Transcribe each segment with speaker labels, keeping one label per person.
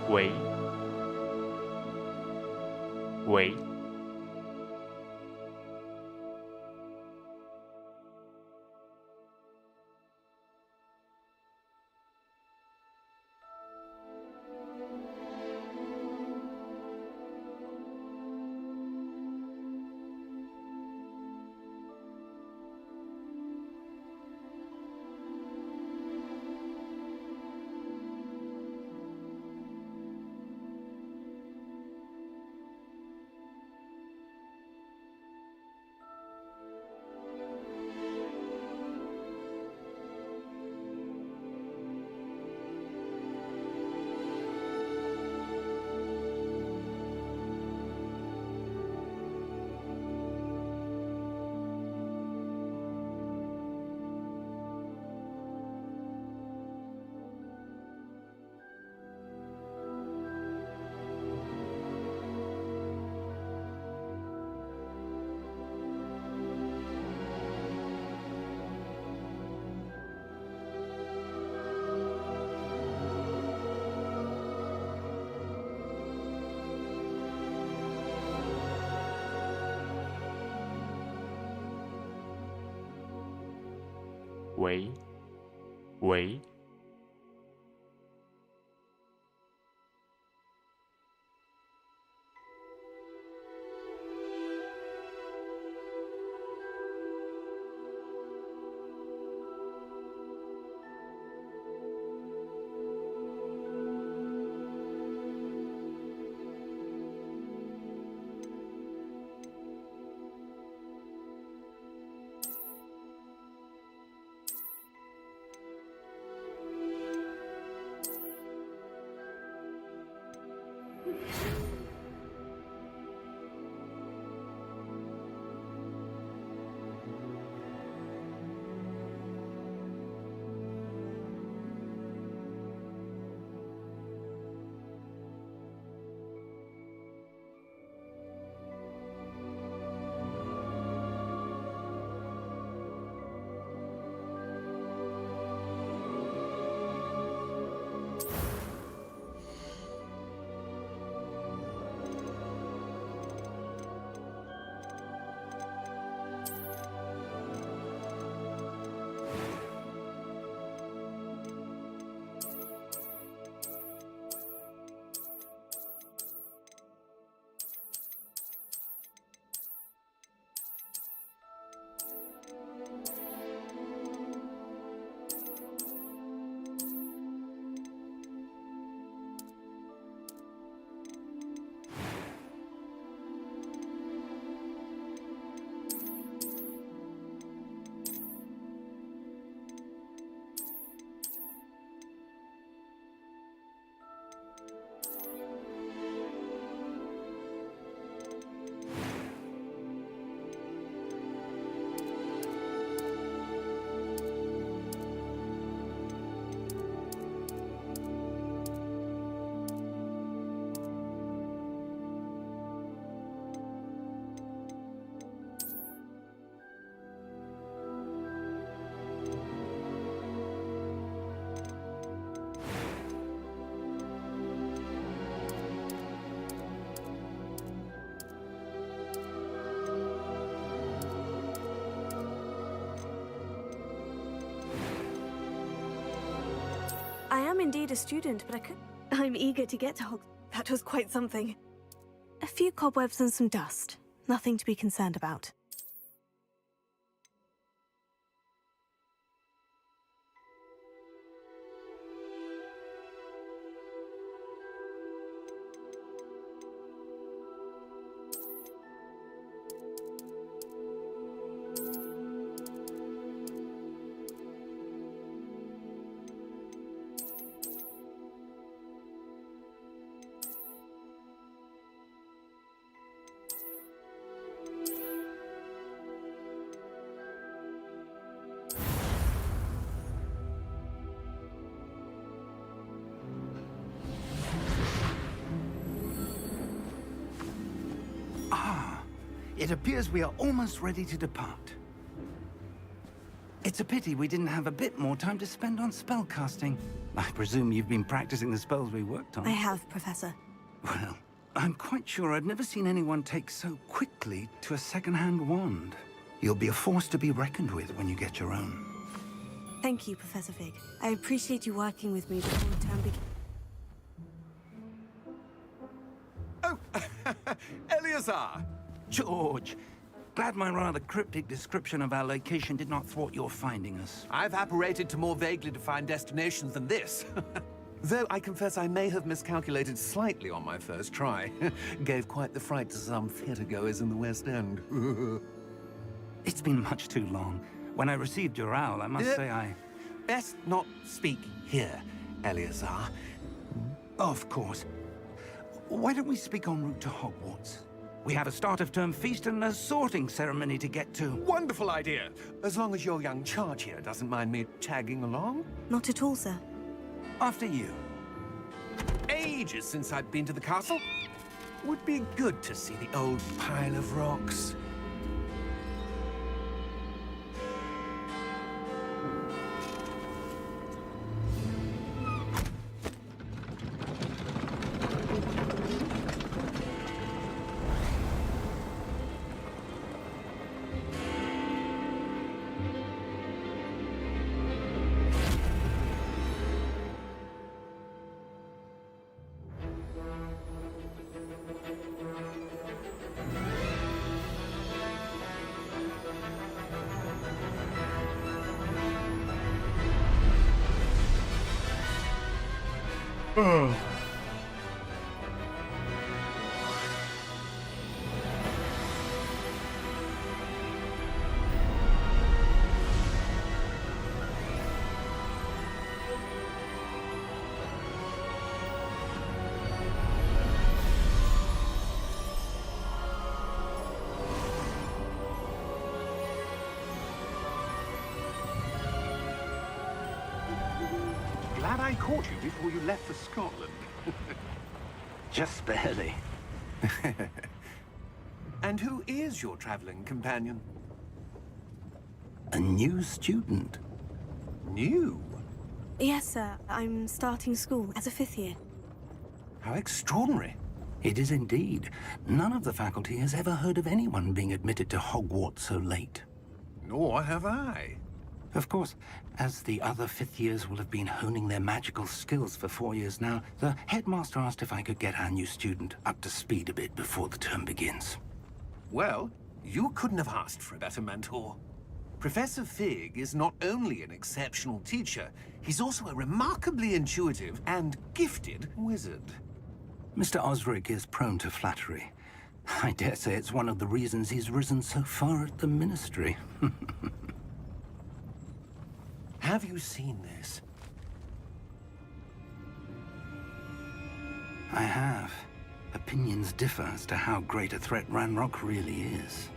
Speaker 1: 喂，喂，喂，喂。
Speaker 2: I am indeed a student, but I'm eager to get to Hog. That was quite something. A few cobwebs and some dust. Nothing to be concerned about.
Speaker 3: It appears we are almost ready to depart. It's a pity we didn't have a bit more time to spend on spellcasting. I presume you've been practicing the spells we worked on.
Speaker 2: I have, Professor.
Speaker 3: Well, I'm quite sure I've never seen anyone take so quickly to a second-hand wand. You'll be a force to be reckoned with when you get your own.
Speaker 2: Thank you, Professor Fig. I appreciate you working with me before the term begins.
Speaker 4: Oh, Eleazar!
Speaker 3: George, glad my rather cryptic description of our location did not thwart your finding us.
Speaker 4: I've apparated to more vaguely defined destinations than this. Though I confess I may have miscalculated slightly on my first try. Gave quite the fright to some theatre-goers in the West End.
Speaker 3: It's been much too long. When I received your owl, I must say I...
Speaker 4: Best not speak here, Eleazar.
Speaker 3: Of course. Why don't we speak en route to Hogwarts? We have a start-of-term feast and a sorting ceremony to get to.
Speaker 4: Wonderful idea! As long as your young charge here doesn't mind me tagging along.
Speaker 2: Not at all, sir.
Speaker 3: After you.
Speaker 4: Ages since I've been to the castle. Would be good to see the old pile of rocks. Glad I caught you before you left for Scotland.
Speaker 3: Just barely.
Speaker 4: And who is your traveling companion?
Speaker 3: A new student.
Speaker 4: New?
Speaker 2: Yes, sir. I'm starting school as a 5th year.
Speaker 4: How extraordinary.
Speaker 3: It is indeed. None of the faculty has ever heard of anyone being admitted to Hogwarts so late.
Speaker 4: Nor have I.
Speaker 3: Of course, as the other 5th years will have been honing their magical skills for 4 years now, the headmaster asked if I could get our new student up to speed a bit before the term begins.
Speaker 4: Well, you couldn't have asked for a better mentor. Professor Fig is not only an exceptional teacher, he's also a remarkably intuitive and gifted wizard.
Speaker 3: Mr. Osric is prone to flattery. I dare say it's one of the reasons he's risen so far at the Ministry.
Speaker 4: Have you seen this?
Speaker 3: I have. Opinions differ as to how great a threat Ranrock really is.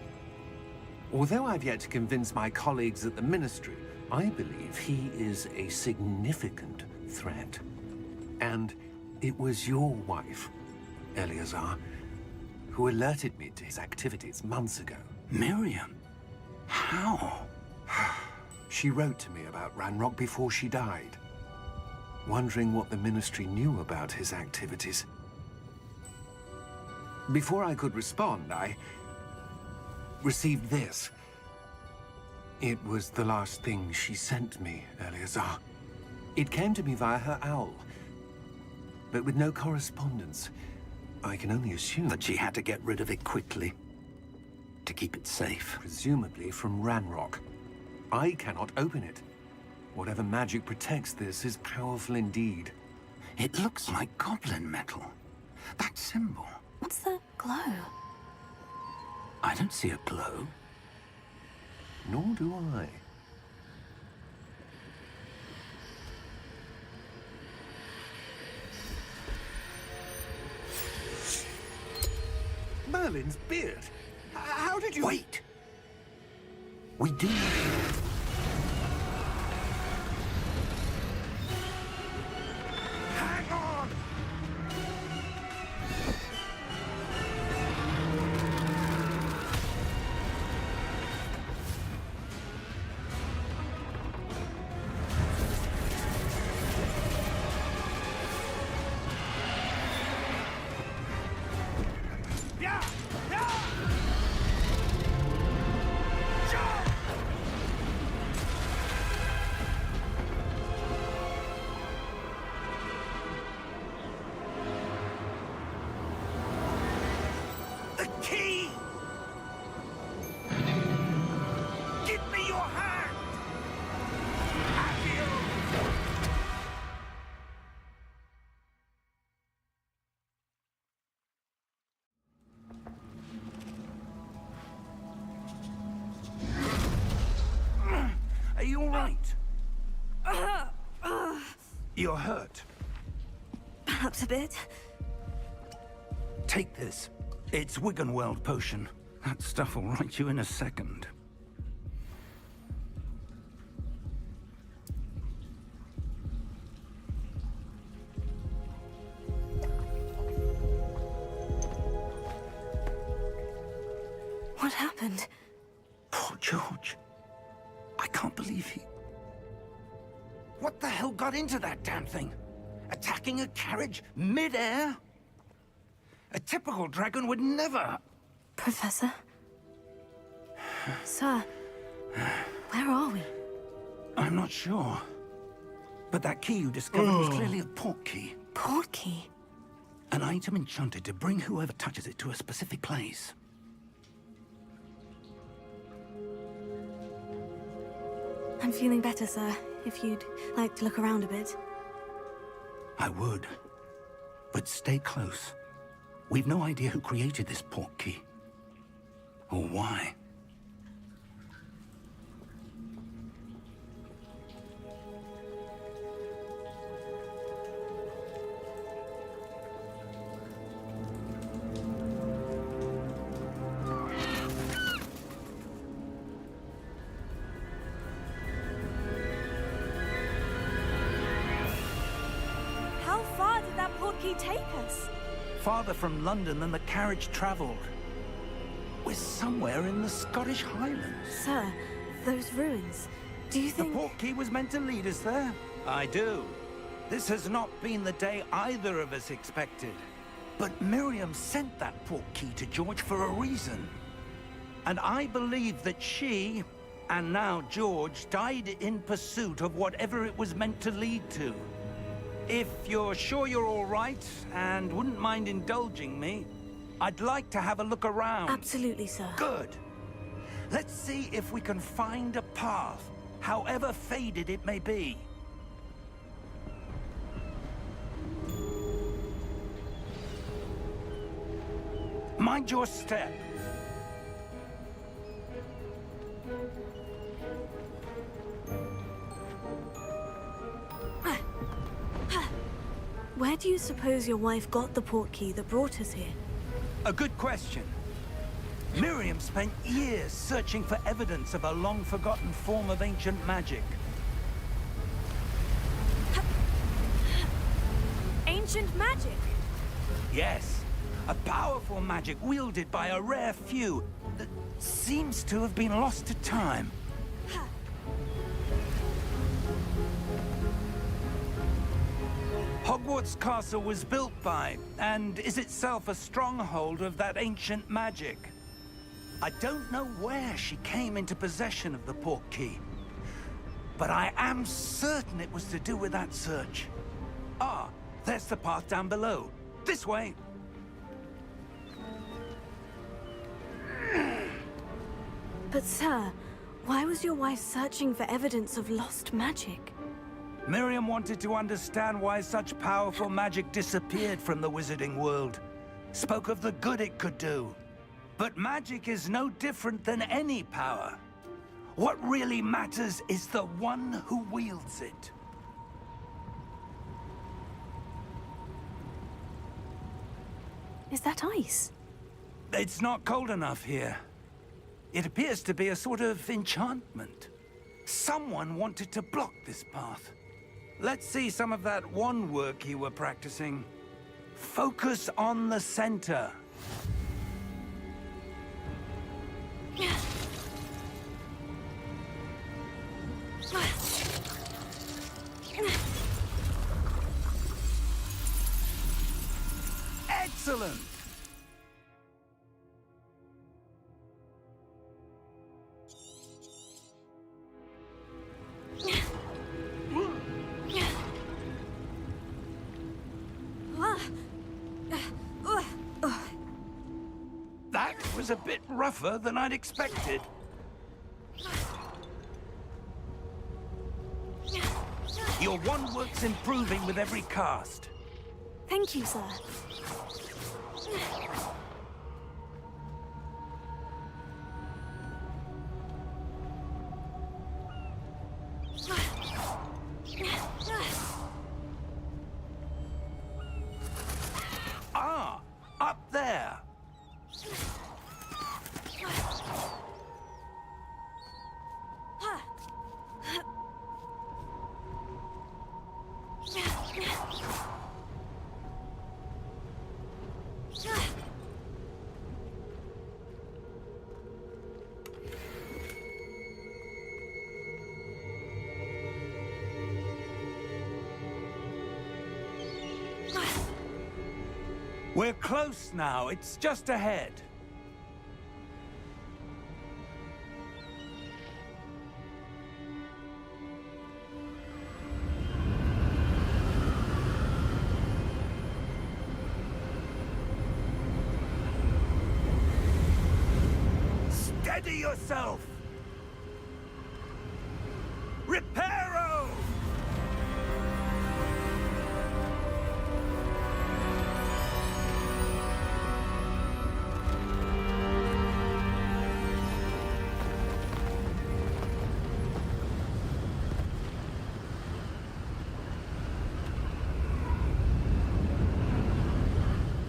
Speaker 4: Although I've yet to convince my colleagues at the Ministry, I believe he is a significant threat. And it was your wife, Eleazar, who alerted me to his activities months ago.
Speaker 3: Miriam? How?
Speaker 4: She wrote to me about Ranrock before she died, wondering what the Ministry knew about his activities. Before I could respond, I received this. It was the last thing she sent me, Eleazar. It came to me via her owl, but with no correspondence. I can only assume
Speaker 3: That she had to get rid of it quickly, to keep it safe.
Speaker 4: presumably from Ranrock. I cannot open it. Whatever magic protects this is powerful indeed.
Speaker 3: It looks like goblin metal. That symbol.
Speaker 2: What's the glow?
Speaker 3: I don't see a glow.
Speaker 4: Nor do I. Merlin's beard. How did you...
Speaker 3: Wait! We do.
Speaker 4: Hang on!
Speaker 3: key! Give me your hand! Accio! Are you all right? You're hurt.
Speaker 2: Perhaps a bit.
Speaker 3: Take this. It's Wiggenweld potion. That stuff will right you in a second.
Speaker 2: What happened?
Speaker 3: Poor George. I can't believe he... What the hell got into that damn thing? Attacking a carriage mid-air? A typical dragon would never...
Speaker 2: Professor? Sir, where are we?
Speaker 3: I'm not sure. But that key you discovered was clearly a port key.
Speaker 2: Port key?
Speaker 3: An item enchanted to bring whoever touches it to a specific place.
Speaker 2: I'm feeling better, sir. If you'd like to look around a bit.
Speaker 3: I would. But stay close. We've no idea who created this port key. Or why.
Speaker 2: How far did that port key take us?
Speaker 3: Farther from London than the carriage traveled. We're somewhere in the Scottish Highlands.
Speaker 2: Sir, those ruins. Do you
Speaker 3: The
Speaker 2: think...
Speaker 3: port key was meant to lead us there? I do. This has not been the day either of us expected. But Miriam sent that port key to George for a reason. And I believe that she, and now George, died in pursuit of whatever it was meant to lead to. If you're sure you're all right, and wouldn't mind indulging me, I'd like to have a look around.
Speaker 2: Absolutely, sir.
Speaker 3: Good. Let's see if we can find a path, however faded it may be. Mind your step.
Speaker 2: Where do you suppose your wife got the port key that brought us here?
Speaker 3: A good question. Miriam spent years searching for evidence of a long-forgotten form of ancient magic.
Speaker 2: Ancient magic?
Speaker 3: Yes, a powerful magic wielded by a rare few that seems to have been lost to time. Hogwarts Castle was built by, and is itself a stronghold of that ancient magic. I don't know where she came into possession of the port key, but I am certain it was to do with that search. Ah, there's the path down below. This way.
Speaker 2: But sir, why was your wife searching for evidence of lost magic?
Speaker 3: Miriam wanted to understand why such powerful magic disappeared from the wizarding world. Spoke of the good it could do. But magic is no different than any power. What really matters is the one who wields it.
Speaker 2: Is that ice?
Speaker 3: It's not cold enough here. It appears to be a sort of enchantment. Someone wanted to block this path. Let's see some of that wand work you were practicing. Focus on the center. Excellent! That was a bit rougher than I'd expected. Your wand work's improving with every cast.
Speaker 2: Thank you, sir.
Speaker 3: Ah, up there. We're close now. It's just ahead. Steady yourself! Reparo!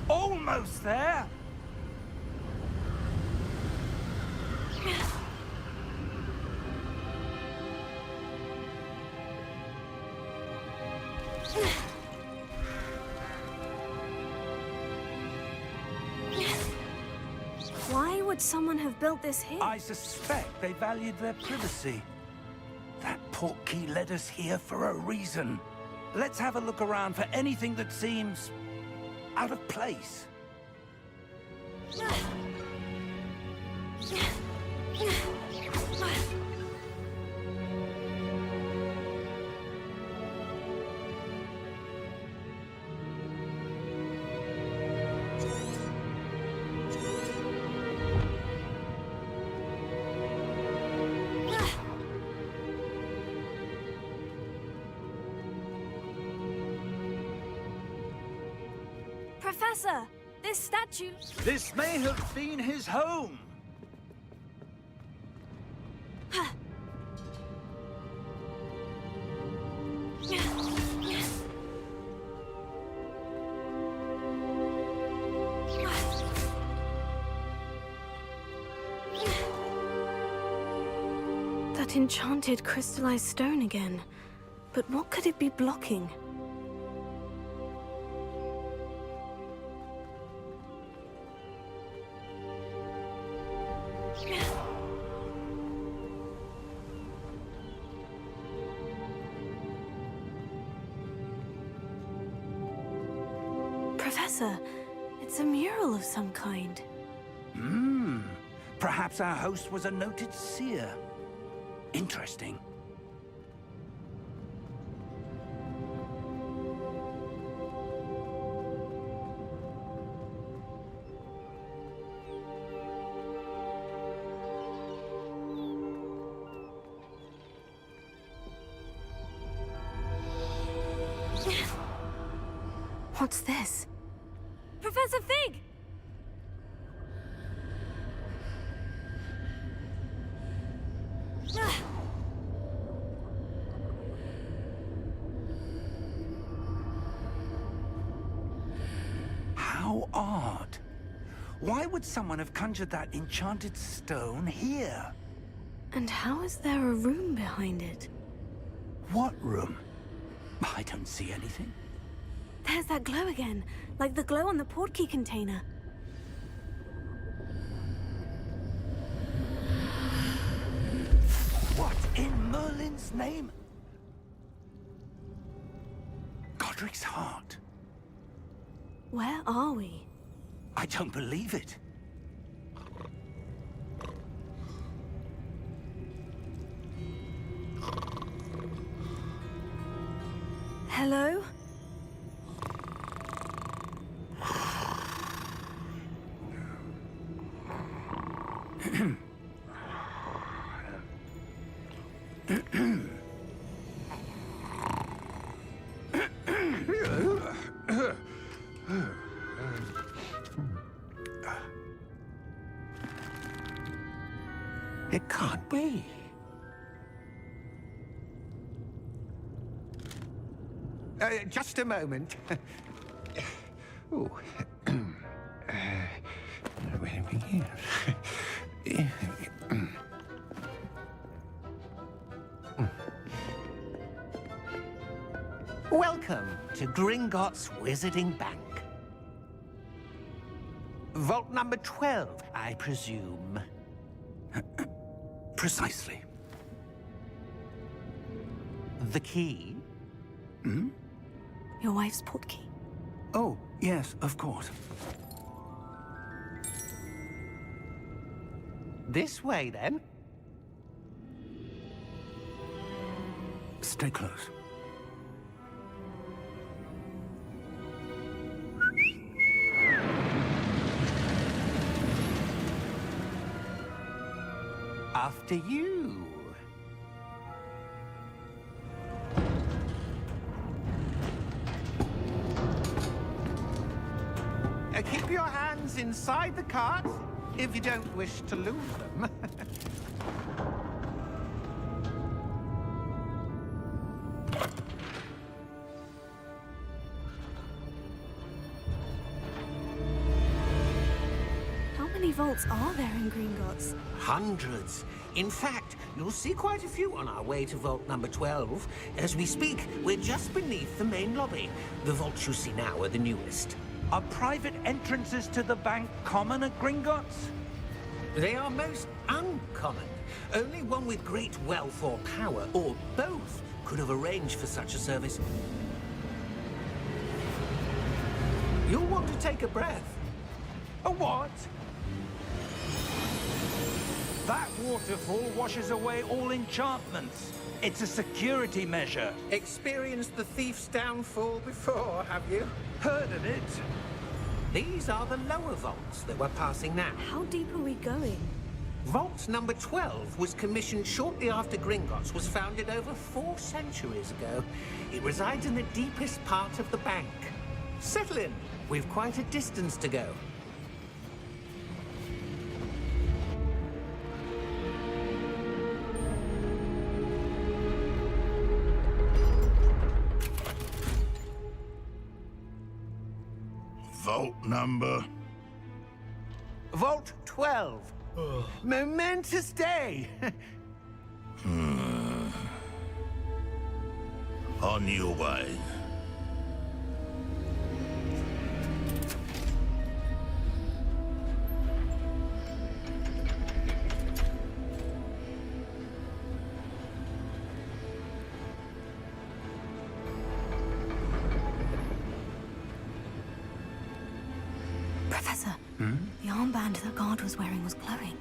Speaker 3: Almost there!
Speaker 2: Why would someone have built this here?
Speaker 3: I suspect they valued their privacy. That portkey led us here for a reason. Let's have a look around for anything that seems out of place.
Speaker 2: Professor, this statue...
Speaker 3: This may have been his home.
Speaker 2: That enchanted crystallized stone again. But what could it be blocking? Professor, it's a mural of some kind.
Speaker 3: Perhaps our host was a noted seer. Interesting.
Speaker 2: What's this? Professor Fig!
Speaker 3: How odd. Why would someone have conjured that enchanted stone here?
Speaker 2: And how is there a room behind it?
Speaker 3: What room? I don't see anything.
Speaker 2: There's that glow again, like the glow on the portkey container.
Speaker 3: What in Merlin's name? Godric's heart.
Speaker 2: Where are we?
Speaker 3: I don't believe it.
Speaker 2: Hello?
Speaker 3: It can't be. Just a moment. Oh. Where do we begin? Welcome to Gringotts Wizarding Bank. Vault number 12, I presume. Precisely. The key?
Speaker 2: Hmm? Your wife's portkey.
Speaker 3: Oh, yes, of course. This way, then. Stay close. After you. Keep your hands inside the cart if you don't wish to lose them.
Speaker 2: How many vaults are there in Gringotts?
Speaker 3: Hundreds. In fact, you'll see quite a few on our way to vault number 12. As we speak, we're just beneath the main lobby. The vaults you see now are the newest.
Speaker 5: Are private entrances to the bank common at Gringotts?
Speaker 3: They are most uncommon. Only one with great wealth or power, or both, could have arranged for such a service. You'll want to take a breath.
Speaker 5: A what? That waterfall washes away all enchantments. It's a security measure.
Speaker 3: Experienced the thief's downfall before, have you?
Speaker 5: Heard of it?
Speaker 3: These are the lower vaults that we're passing now.
Speaker 2: How deep are we going?
Speaker 3: Vault number 12 was commissioned shortly after Gringotts was founded over 4 centuries ago. It resides in the deepest part of the bank. Settle in. We've quite a distance to go.
Speaker 6: Vault number?
Speaker 3: Vault 12. Momentous day.
Speaker 6: On your way.
Speaker 2: Professor, the armband that guard was wearing was glowing.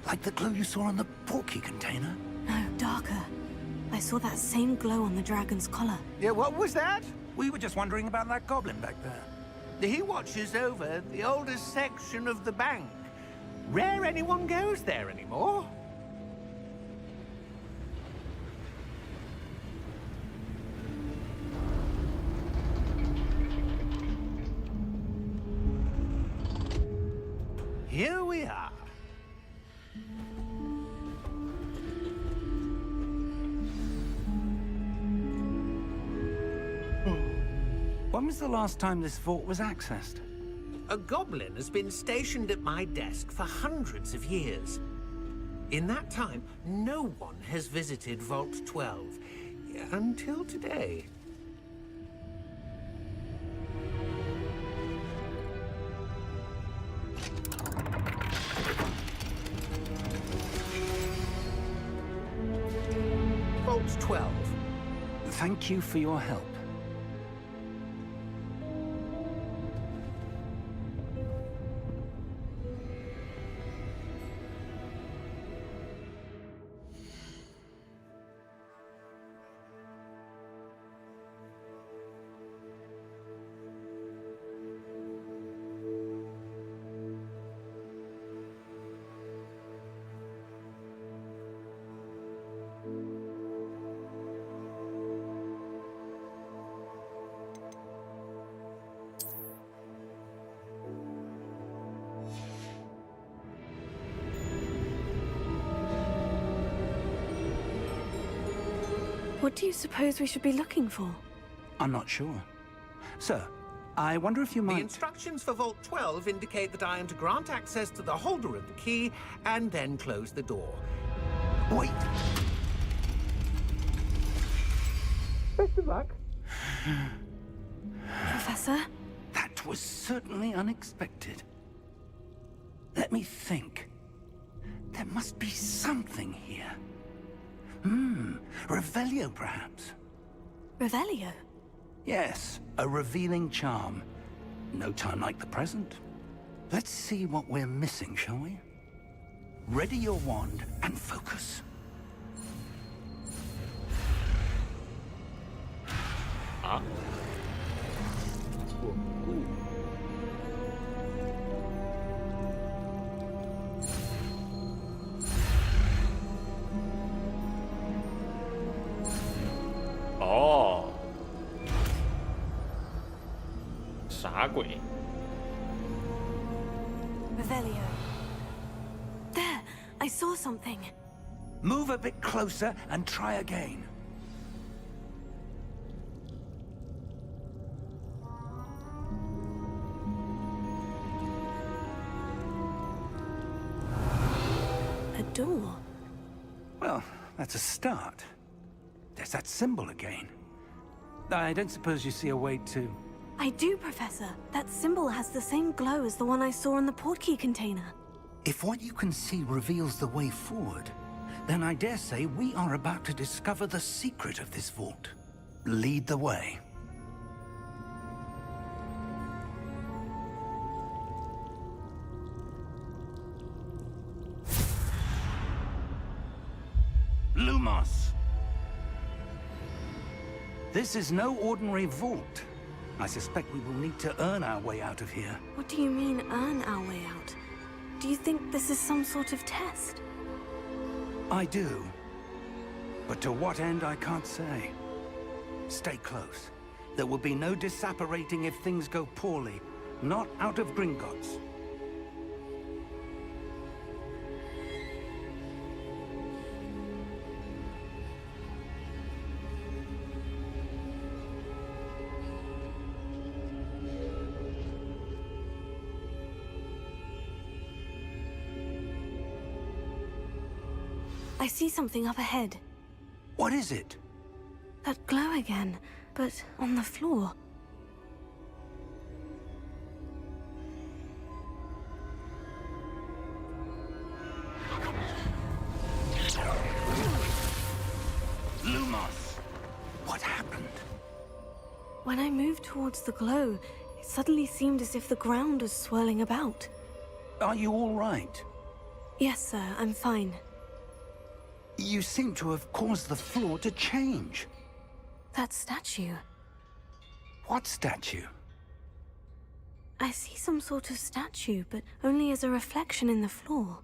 Speaker 3: Like the glow you saw on the portkey container?
Speaker 2: No, darker. I saw that same glow on the dragon's collar.
Speaker 3: Yeah, what was that?
Speaker 5: We were just wondering about that goblin back there.
Speaker 3: He watches over the oldest section of the bank. Rare anyone goes there anymore. Here we are.
Speaker 5: When was the last time this vault was accessed?
Speaker 3: A goblin has been stationed at my desk for hundreds of years. In that time, no one has visited Vault 12. Until today. Vault 12.
Speaker 5: Thank you for your help.
Speaker 2: What do you suppose we should be looking for?
Speaker 3: I'm not sure. Sir, I wonder if you
Speaker 4: The
Speaker 3: might...
Speaker 4: instructions for Vault 12 indicate that I am to grant access to the holder of the key and then close the door.
Speaker 3: Wait!
Speaker 4: Best of luck.
Speaker 2: Professor?
Speaker 3: That was certainly unexpected. Let me think. There must be something here. Revelio, perhaps?
Speaker 2: Revelio?
Speaker 3: Yes, a revealing charm. No time like the present. Let's see what we're missing, shall we? Ready your wand and focus.
Speaker 1: Ah. Oh. 傻鬼。
Speaker 2: Revelio. There! I saw something.
Speaker 3: Move a bit closer and try again.
Speaker 2: A door.
Speaker 3: Well, that's a start. There's that symbol again. I don't suppose you see a way to...
Speaker 2: I do, Professor. That symbol has the same glow as the one I saw in the portkey container.
Speaker 3: If what you can see reveals the way forward, then I dare say we are about to discover the secret of this vault. Lead the way. Lumos! This is no ordinary vault. I suspect we will need to earn our way out of here.
Speaker 2: What do you mean, earn our way out? Do you think this is some sort of test?
Speaker 3: I do. But to what end, I can't say. Stay close. There will be no disapparating if things go poorly. Not out of Gringotts.
Speaker 2: I see something up ahead.
Speaker 3: What is it?
Speaker 2: That glow again, but on the floor.
Speaker 3: Lumos! What happened?
Speaker 2: When I moved towards the glow, it suddenly seemed as if the ground was swirling about.
Speaker 3: Are you all right?
Speaker 2: Yes, sir, I'm fine.
Speaker 3: You seem to have caused the floor to change.
Speaker 2: That statue.
Speaker 3: What statue?
Speaker 2: I see some sort of statue, but only as a reflection in the floor.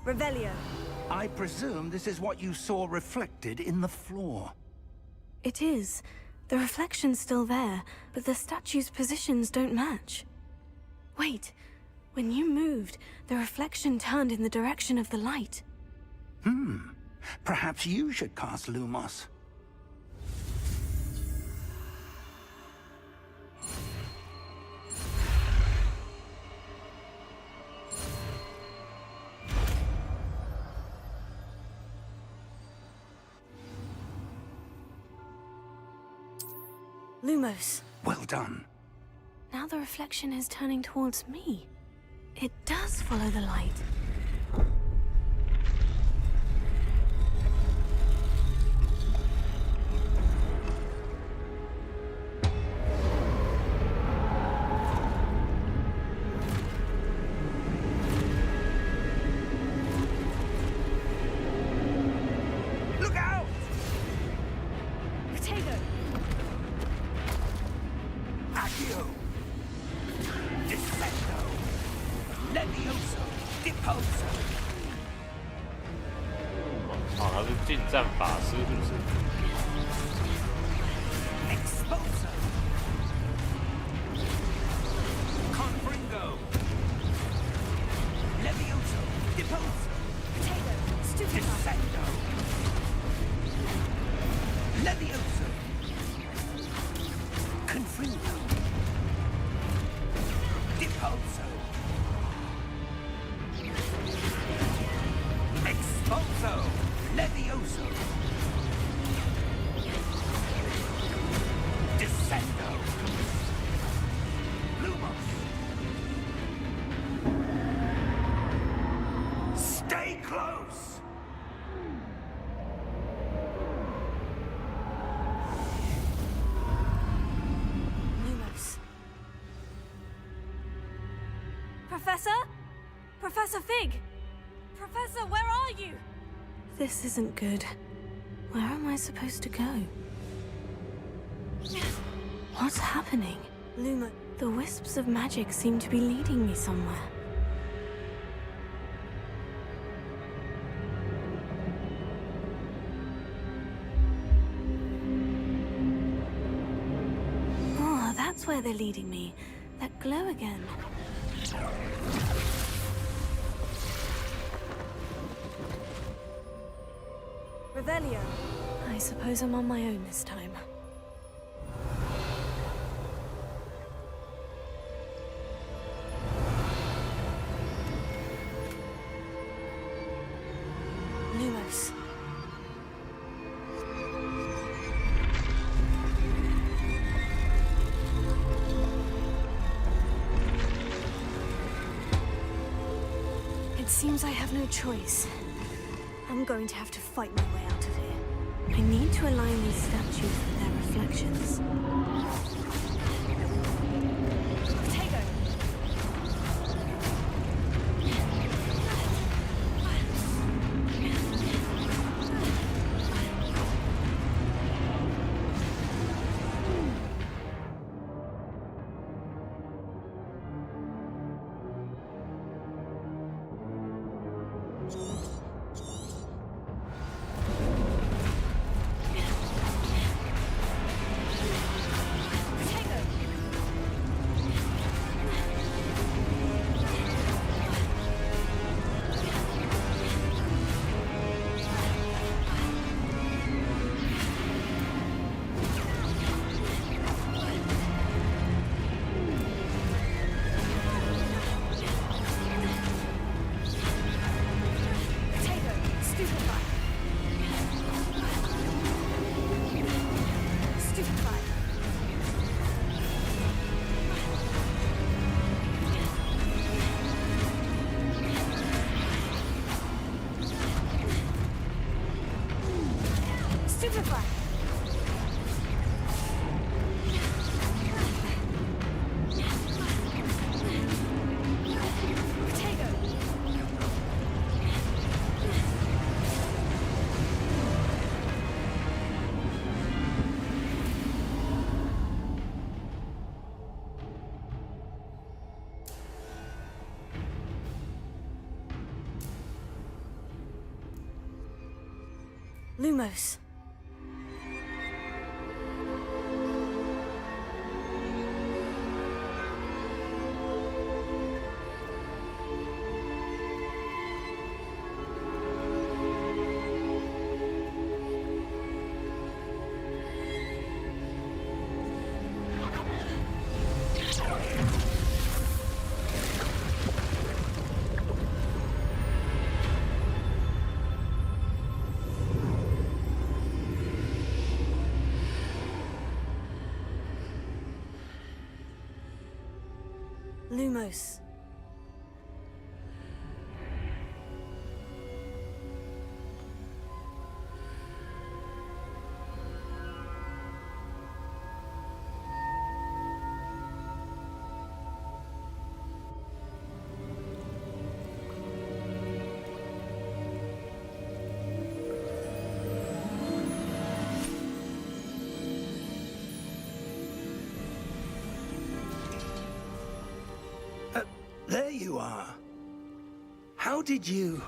Speaker 2: Revelio.
Speaker 3: I presume this is what you saw reflected in the floor.
Speaker 2: It is. The reflection's still there, but the statue's positions don't match. Wait. When you moved, the reflection turned in the direction of the light.
Speaker 3: Perhaps you should cast Lumos.
Speaker 2: Lumos.
Speaker 3: Well done.
Speaker 2: Now the reflection is turning towards me. It does follow the light.
Speaker 3: Look out!
Speaker 2: Potato!
Speaker 3: Accio! Defecto! Levioso! Deposo!
Speaker 1: 好像是近战法师，是不是？
Speaker 3: Exposo! Confringo! Expulso! Levioso! Descendo! Lumos! Stay close!
Speaker 2: Lumos. Professor? Professor Fig! Professor, where are you? This isn't good. Where am I supposed to go? What's happening? Luma, the wisps of magic seem to be leading me somewhere. Oh, that's where they're leading me. That glow again. Revelio. I suppose I'm on my own this time. Lumos. It seems I have no choice. I'm going to have to fight my way out of here. I need to align these statues with their reflections. Potato! Lumos. Lumos.
Speaker 3: There you are. How did you...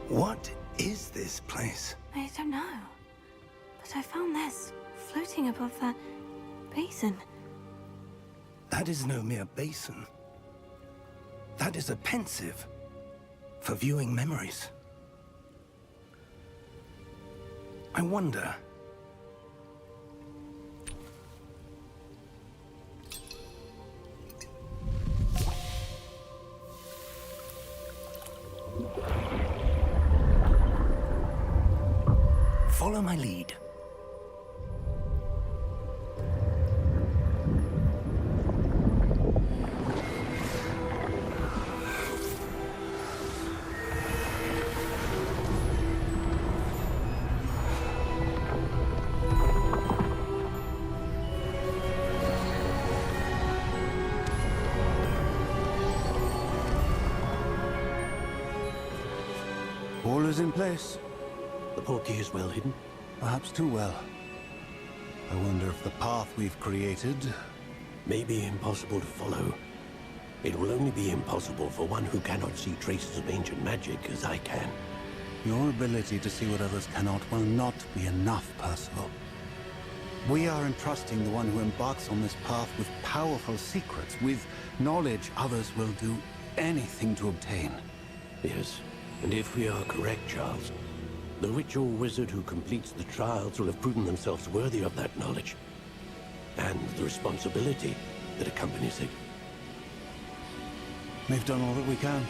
Speaker 3: What is this place?
Speaker 2: I don't know. But I found this floating above that basin.
Speaker 3: That is no mere basin. That is a pensive for viewing memories. I wonder... Follow my lead.
Speaker 7: All is in place.
Speaker 8: The portkey is well hidden.
Speaker 7: Perhaps too well. I wonder if the path we've created...
Speaker 8: May be impossible to follow. It will only be impossible for one who cannot see traces of ancient magic as I can.
Speaker 7: Your ability to see what others cannot will not be enough, Percival. We are entrusting the one who embarks on this path with powerful secrets, with knowledge others will do anything to obtain.
Speaker 8: Yes, and if we are correct, Charles, the ritual wizard who completes the trials will have proven themselves worthy of that knowledge, and the responsibility that accompanies it.
Speaker 7: We've done all that we can.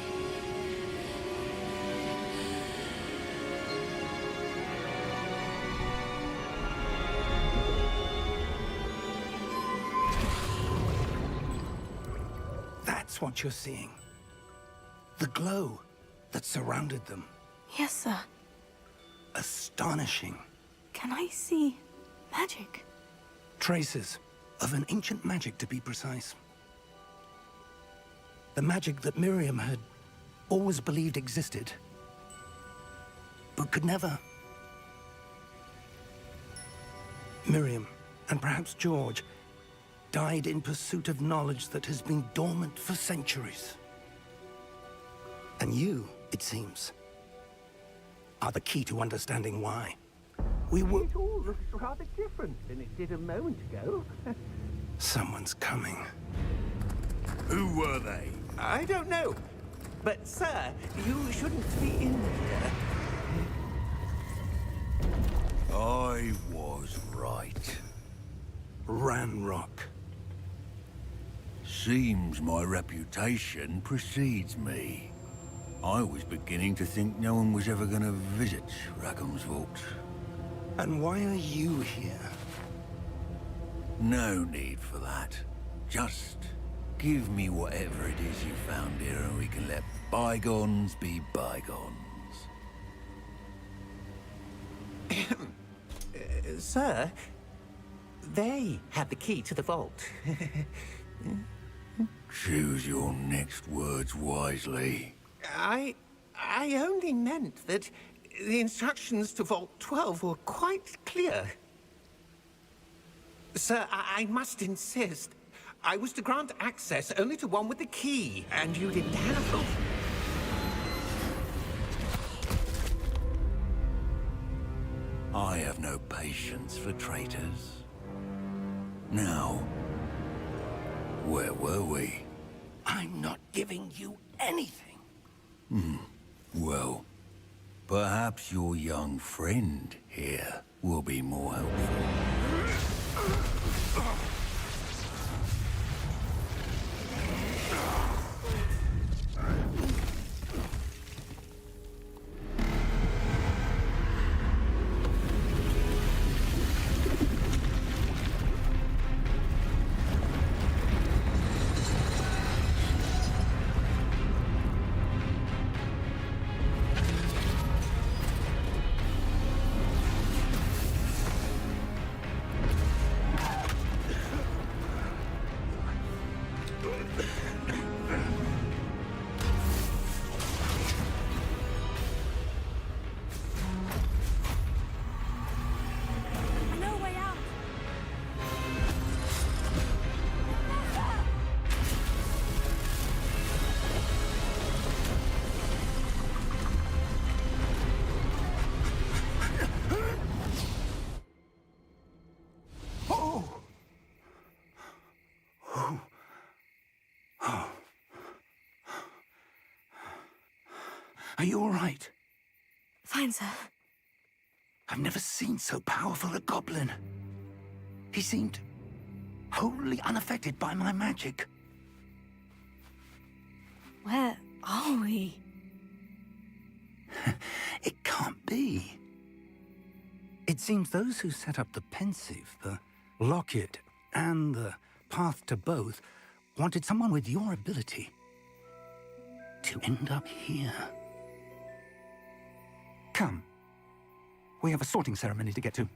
Speaker 3: That's what you're seeing. The glow that surrounded them.
Speaker 2: Yes, sir.
Speaker 3: Astonishing.
Speaker 2: Can I see magic?
Speaker 3: Traces of an ancient magic, to be precise. The magic that Miriam had always believed existed, but could never. Miriam, and perhaps George, died in pursuit of knowledge that has been dormant for centuries. And you, it seems, are the key to understanding why. We were...
Speaker 9: It all looks rather different than it did a moment ago.
Speaker 3: Someone's coming.
Speaker 6: Who were they?
Speaker 9: I don't know. But, sir, you shouldn't be in here.
Speaker 6: I was right.
Speaker 3: Ranrock.
Speaker 6: Seems my reputation precedes me. I was beginning to think no one was ever going to visit Rackham's vault.
Speaker 3: And why are you here?
Speaker 6: No need for that. Just give me whatever it is you found here and we can let bygones be bygones.
Speaker 9: Sir, they have the key to the vault.
Speaker 6: Choose your next words wisely.
Speaker 9: I only meant that the instructions to Vault 12 were quite clear. Sir, I must insist. I was to grant access only to one with the key, and you didn't have them.
Speaker 6: I have no patience for traitors. Now, where were we?
Speaker 3: I'm not giving you anything.
Speaker 6: Well, perhaps your young friend here will be more helpful.
Speaker 2: No way out.
Speaker 3: Are you all right?
Speaker 2: Fine, sir.
Speaker 3: I've never seen so powerful a goblin. He seemed wholly unaffected by my magic.
Speaker 2: Where are we?
Speaker 3: be? It seems those who set up the pensive, the locket, and the path to both wanted someone with your ability to end up here. Come. We have a sorting ceremony to get to.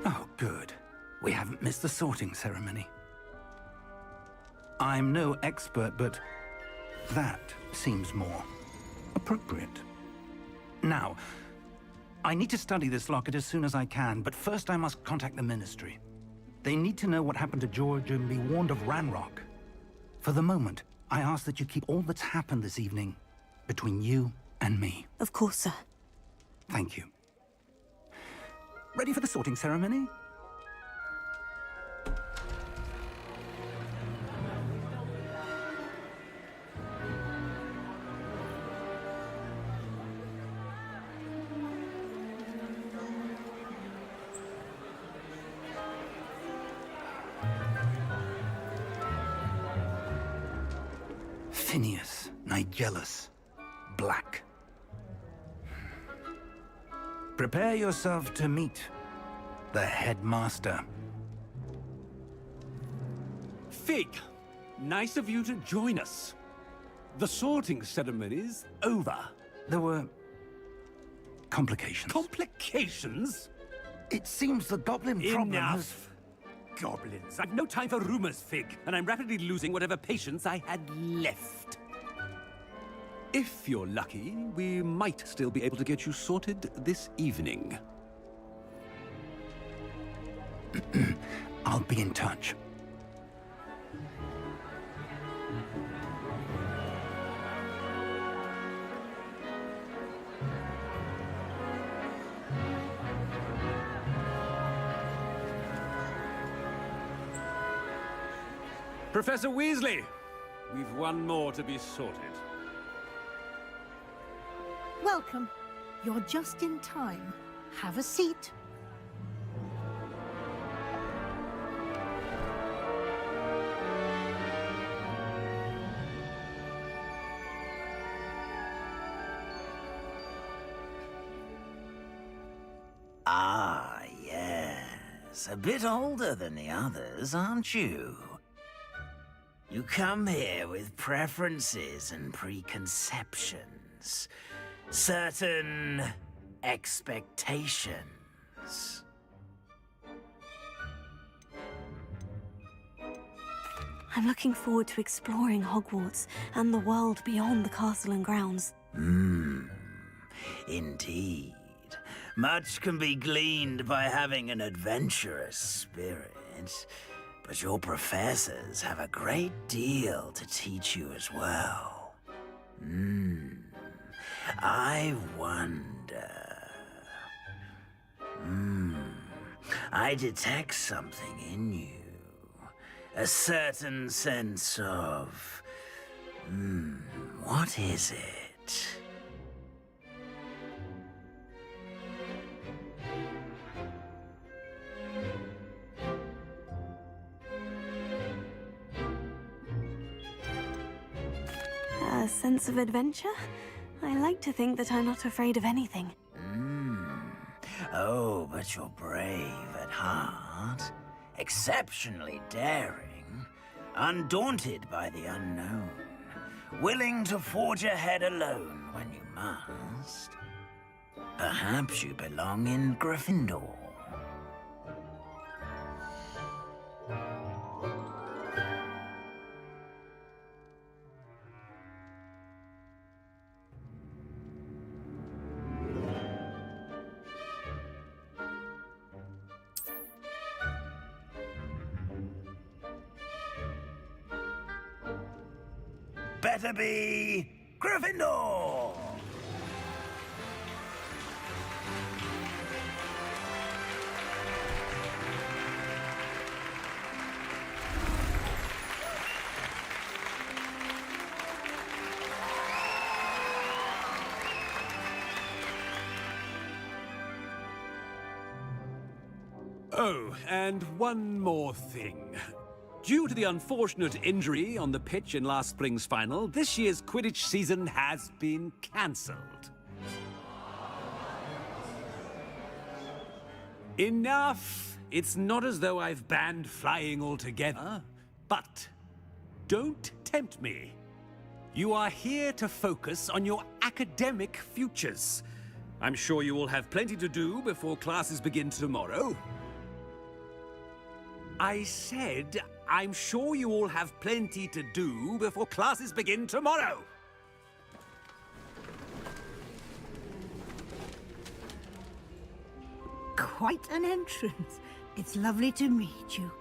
Speaker 3: Oh, good. We haven't missed the sorting ceremony. I'm no expert, but that seems more appropriate. Now, I need to study this locket as soon as I can, but first I must contact the Ministry. They need to know what happened to George and be warned of Ranrock. For the moment, I ask that you keep all that's happened this evening between you and me.
Speaker 2: Of course, sir.
Speaker 3: Thank you. Ready for the sorting ceremony? Phineas, Nigellus, Black. Prepare yourself to meet the headmaster.
Speaker 10: Fig, nice of you to join us. The sorting ceremony's over.
Speaker 3: There were complications.
Speaker 10: Complications?
Speaker 3: It seems the goblin problem has...
Speaker 10: Enough! Goblins. I've no time for rumors, Fig, and I'm rapidly losing whatever patience I had left. If you're lucky, we might still be able to get you sorted this evening.
Speaker 3: I'll be in touch.
Speaker 10: Professor Weasley, we've one more to be sorted.
Speaker 11: Welcome. You're just in time. Have a seat.
Speaker 12: Ah, yes. A bit older than the others, aren't you? You come here with preferences and preconceptions. Certain expectations.
Speaker 2: I'm looking forward to exploring Hogwarts and the world beyond the castle and grounds.
Speaker 12: Indeed. Much can be gleaned by having an adventurous spirit, but your professors have a great deal to teach you as well. I wonder... I detect something in you. A certain sense of... what is it?
Speaker 2: A sense of adventure? I like to think that I'm not afraid of anything.
Speaker 12: Oh, but you're brave at heart. Exceptionally daring. Undaunted by the unknown. Willing to forge ahead alone when you must. Perhaps you belong in Gryffindor. Better be Gryffindor!
Speaker 10: Oh, and one more thing. Due to the unfortunate injury on the pitch in last spring's final, this year's Quidditch season has been cancelled. Enough! It's not as though I've banned flying altogether, but don't tempt me. You are here to focus on your academic futures. I'm sure you will have plenty to do before classes begin tomorrow. I said, I'm sure you all have plenty to do before classes begin tomorrow.
Speaker 11: Quite an entrance. It's lovely to meet you.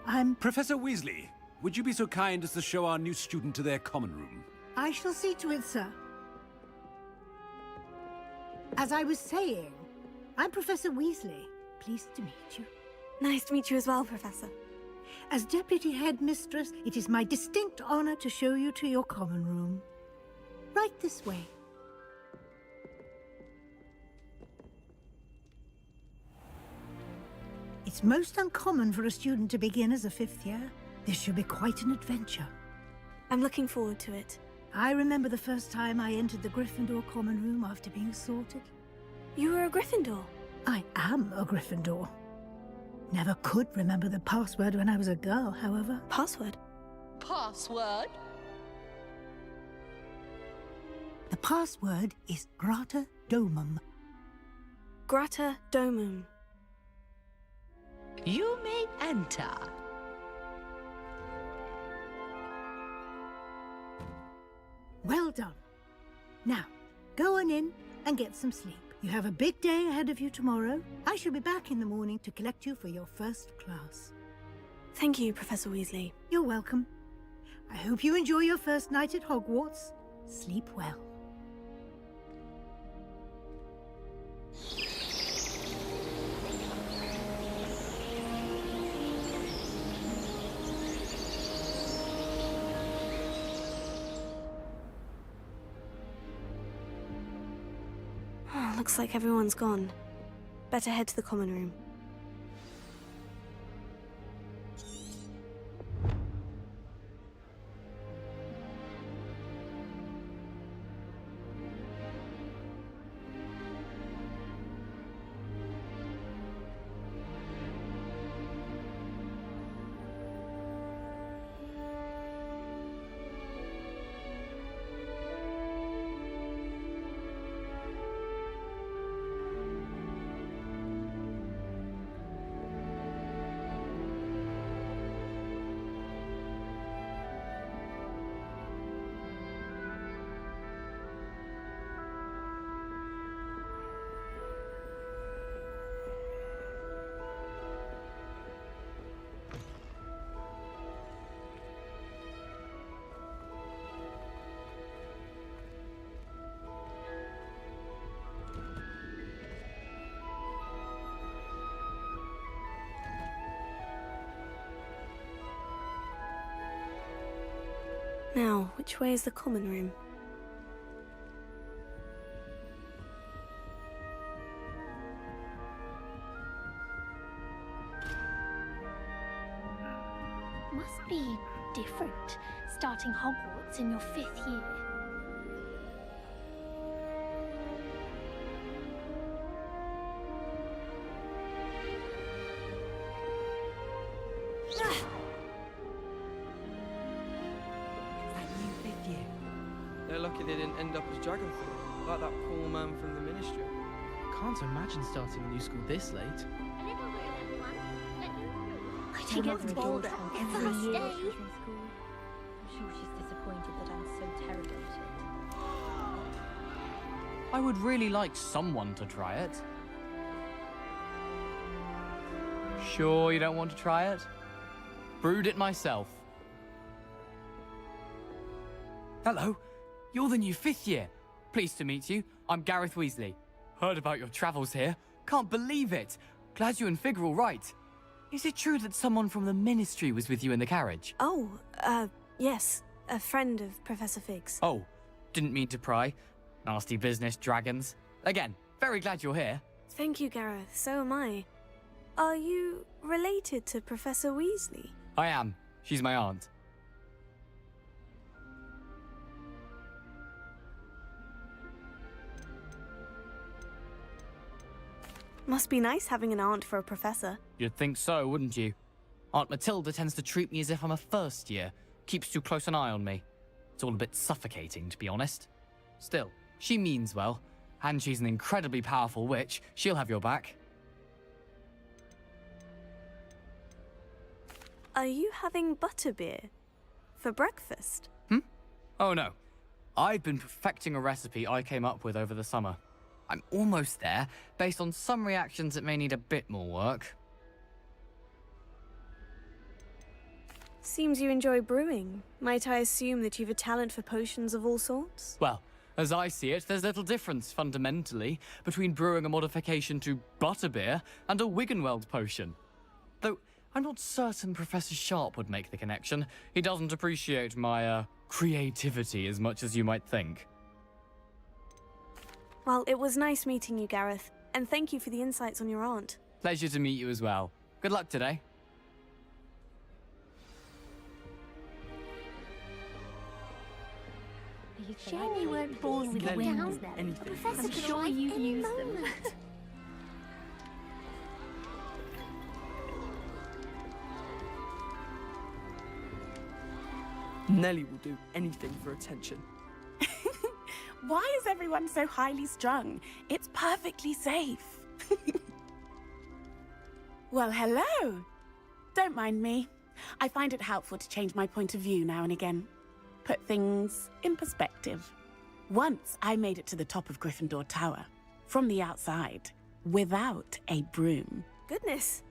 Speaker 11: I'm...
Speaker 10: Professor Weasley, would you be so kind as to show our new student to their common room?
Speaker 11: I shall see to it, sir. As I was saying, I'm Professor Weasley. Pleased to meet you.
Speaker 2: Nice to meet you as well, Professor.
Speaker 11: As Deputy Headmistress, it is my distinct honor to show you to your common room. Right this way. It's most uncommon for a student to begin as a fifth year. This should be quite an adventure.
Speaker 2: I'm looking forward to it.
Speaker 11: I remember the first time I entered the Gryffindor common room after being sorted.
Speaker 2: You were a Gryffindor?
Speaker 11: I am a Gryffindor. Never could remember the password when I was a girl, however.
Speaker 2: Password?
Speaker 13: Password?
Speaker 11: The password is Grata Domum.
Speaker 2: Grata Domum.
Speaker 13: You may enter.
Speaker 11: Well done. Now, go on in and get some sleep. You have a big day ahead of you tomorrow. I shall be back in the morning to collect you for your first class.
Speaker 2: Thank you, Professor Weasley.
Speaker 11: You're welcome. I hope you enjoy your first night at Hogwarts. Sleep well.
Speaker 2: Looks like everyone's gone. Better head to the common room. Now, which way is the common room?
Speaker 14: Must be different, starting Hogwarts in your 5th year.
Speaker 15: they didn't end up as Dragonfall, like that poor man from the Ministry. Can't imagine starting a new school this late.
Speaker 14: She gets bolder every year.
Speaker 16: I'm sure she's disappointed that I'm so terrible at it.
Speaker 17: I would really like someone to try it. Sure you don't want to try it? Brewed it myself. Hello, you're the new 5th year. Pleased to meet you. I'm Gareth Weasley. Heard about your travels here. Can't believe it. Glad you and Fig are all right. Is it true that someone from the Ministry was with you in the carriage?
Speaker 2: Oh, yes. A friend of Professor Fig's.
Speaker 17: Oh, didn't mean to pry. Nasty business, dragons. Again, very glad you're here.
Speaker 2: Thank you, Gareth. So am I. Are you related to Professor Weasley?
Speaker 17: I am. She's my aunt.
Speaker 2: Must be nice having an aunt for a professor.
Speaker 17: You'd think so, wouldn't you? Aunt Matilda tends to treat me as if I'm a first year. Keeps too close an eye on me. It's all a bit suffocating, to be honest. Still, she means well. And she's an incredibly powerful witch. She'll have your back.
Speaker 2: Are you having butterbeer for breakfast?
Speaker 17: Oh no. I've been perfecting a recipe I came up with over the summer. I'm almost there, based on some reactions that may need a bit more work.
Speaker 2: Seems you enjoy brewing. Might I assume that you've a talent for potions of all sorts?
Speaker 17: Well, as I see it, there's little difference, fundamentally, between brewing a modification to butterbeer and a Wiggenweld potion. Though, I'm not certain Professor Sharp would make the connection. He doesn't appreciate my, creativity as much as you might think.
Speaker 2: Well, it was nice meeting you, Gareth, and thank you for the insights on your aunt.
Speaker 17: Pleasure to meet you as well. Good luck today.
Speaker 14: Sure you weren't born with wings then. Professor
Speaker 16: I'm sure you used them.
Speaker 15: Nellie will do anything for attention.
Speaker 18: Why is everyone so highly strung? It's perfectly safe. Well, hello. Don't mind me. I find it helpful to change my point of view now and again. Put things in perspective. Once I made it to the top of Gryffindor Tower, from the outside, without a broom.
Speaker 2: Goodness.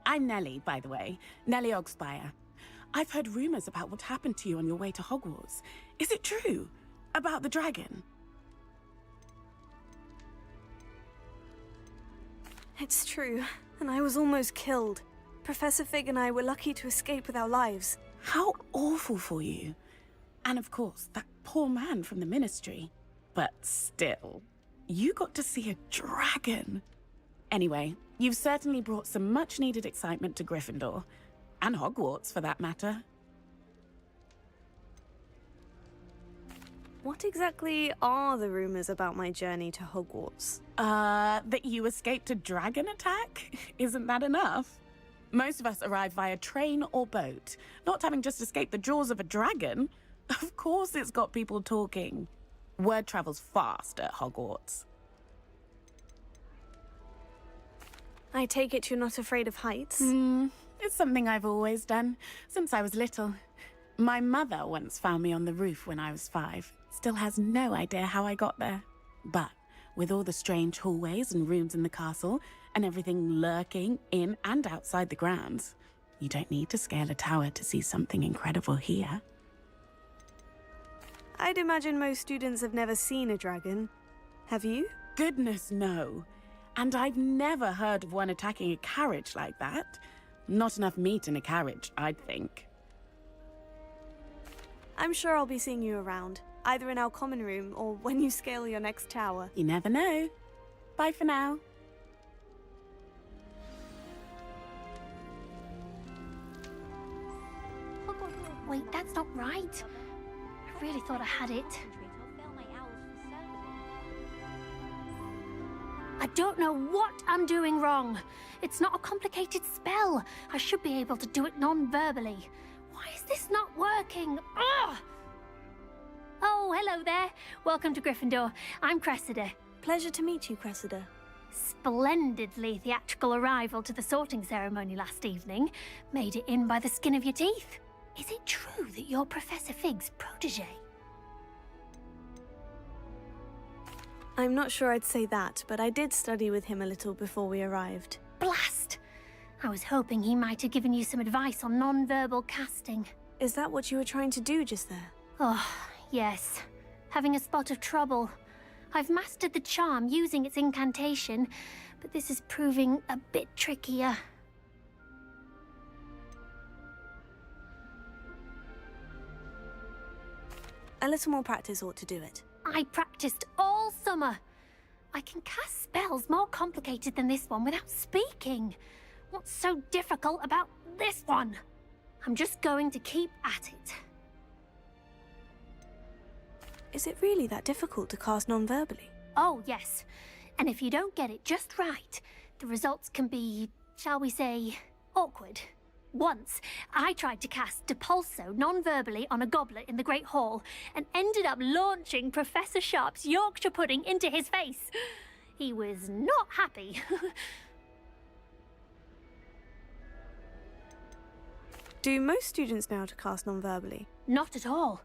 Speaker 18: I'm Nellie, by the way. Nellie Ogspire. I've heard rumors about what happened to you on your way to Hogwarts. Is it true? About the dragon?
Speaker 2: It's true, and I was almost killed. Professor Fig and I were lucky to escape with our lives.
Speaker 18: How awful for you. And of course, that poor man from the Ministry. But still, you got to see a dragon. Anyway, you've certainly brought some much-needed excitement to Gryffindor. And Hogwarts, for that matter.
Speaker 2: What exactly are the rumors about my journey to Hogwarts?
Speaker 18: That you escaped a dragon attack? Isn't that enough? Most of us arrive via train or boat, not having just escaped the jaws of a dragon. Of course it's got people talking. Word travels fast at Hogwarts.
Speaker 2: I take it you're not afraid of heights?
Speaker 18: It's something I've always done, since I was little. My mother once found me on the roof when I was 5. Still has no idea how I got there. But with all the strange hallways and rooms in the castle, and everything lurking in and outside the grounds, you don't need to scale a tower to see something incredible here.
Speaker 2: I'd imagine most students have never seen a dragon. Have you?
Speaker 18: Goodness, no. And I've never heard of one attacking a carriage like that. Not enough meat in a carriage, I'd think.
Speaker 2: I'm sure I'll be seeing you around, either in our common room or when you scale your next tower.
Speaker 18: You never know. Bye for now.
Speaker 14: Wait, that's not right. I really thought I had it. I don't know what I'm doing wrong. It's not a complicated spell. I should be able to do it non-verbally. Why is this not working? Ugh! Oh, hello there. Welcome to Gryffindor. I'm Cressida.
Speaker 2: Pleasure to meet you, Cressida.
Speaker 14: Splendidly theatrical arrival to the sorting ceremony last evening. Made it in by the skin of your teeth. Is it true that you're Professor Fig's protege?
Speaker 2: I'm not sure I'd say that, but I did study with him a little before we arrived.
Speaker 14: Blast! I was hoping he might have given you some advice on non-verbal casting.
Speaker 2: Is that what you were trying to do just there?
Speaker 14: Oh, yes. Having a spot of trouble. I've mastered the charm using its incantation, but this is proving a bit trickier.
Speaker 2: A little more practice ought to do it.
Speaker 14: I practiced all summer. I can cast spells more complicated than this one without speaking. What's so difficult about this one? I'm just going to keep at it.
Speaker 2: Is it really that difficult to cast non-verbally?
Speaker 14: Oh, yes. And if you don't get it just right, the results can be, shall we say, awkward. Once, I tried to cast Depulso non-verbally on a goblet in the Great Hall and ended up launching Professor Sharp's Yorkshire pudding into his face. He was not happy.
Speaker 2: Do most students know how to cast non-verbally?
Speaker 14: Not at all.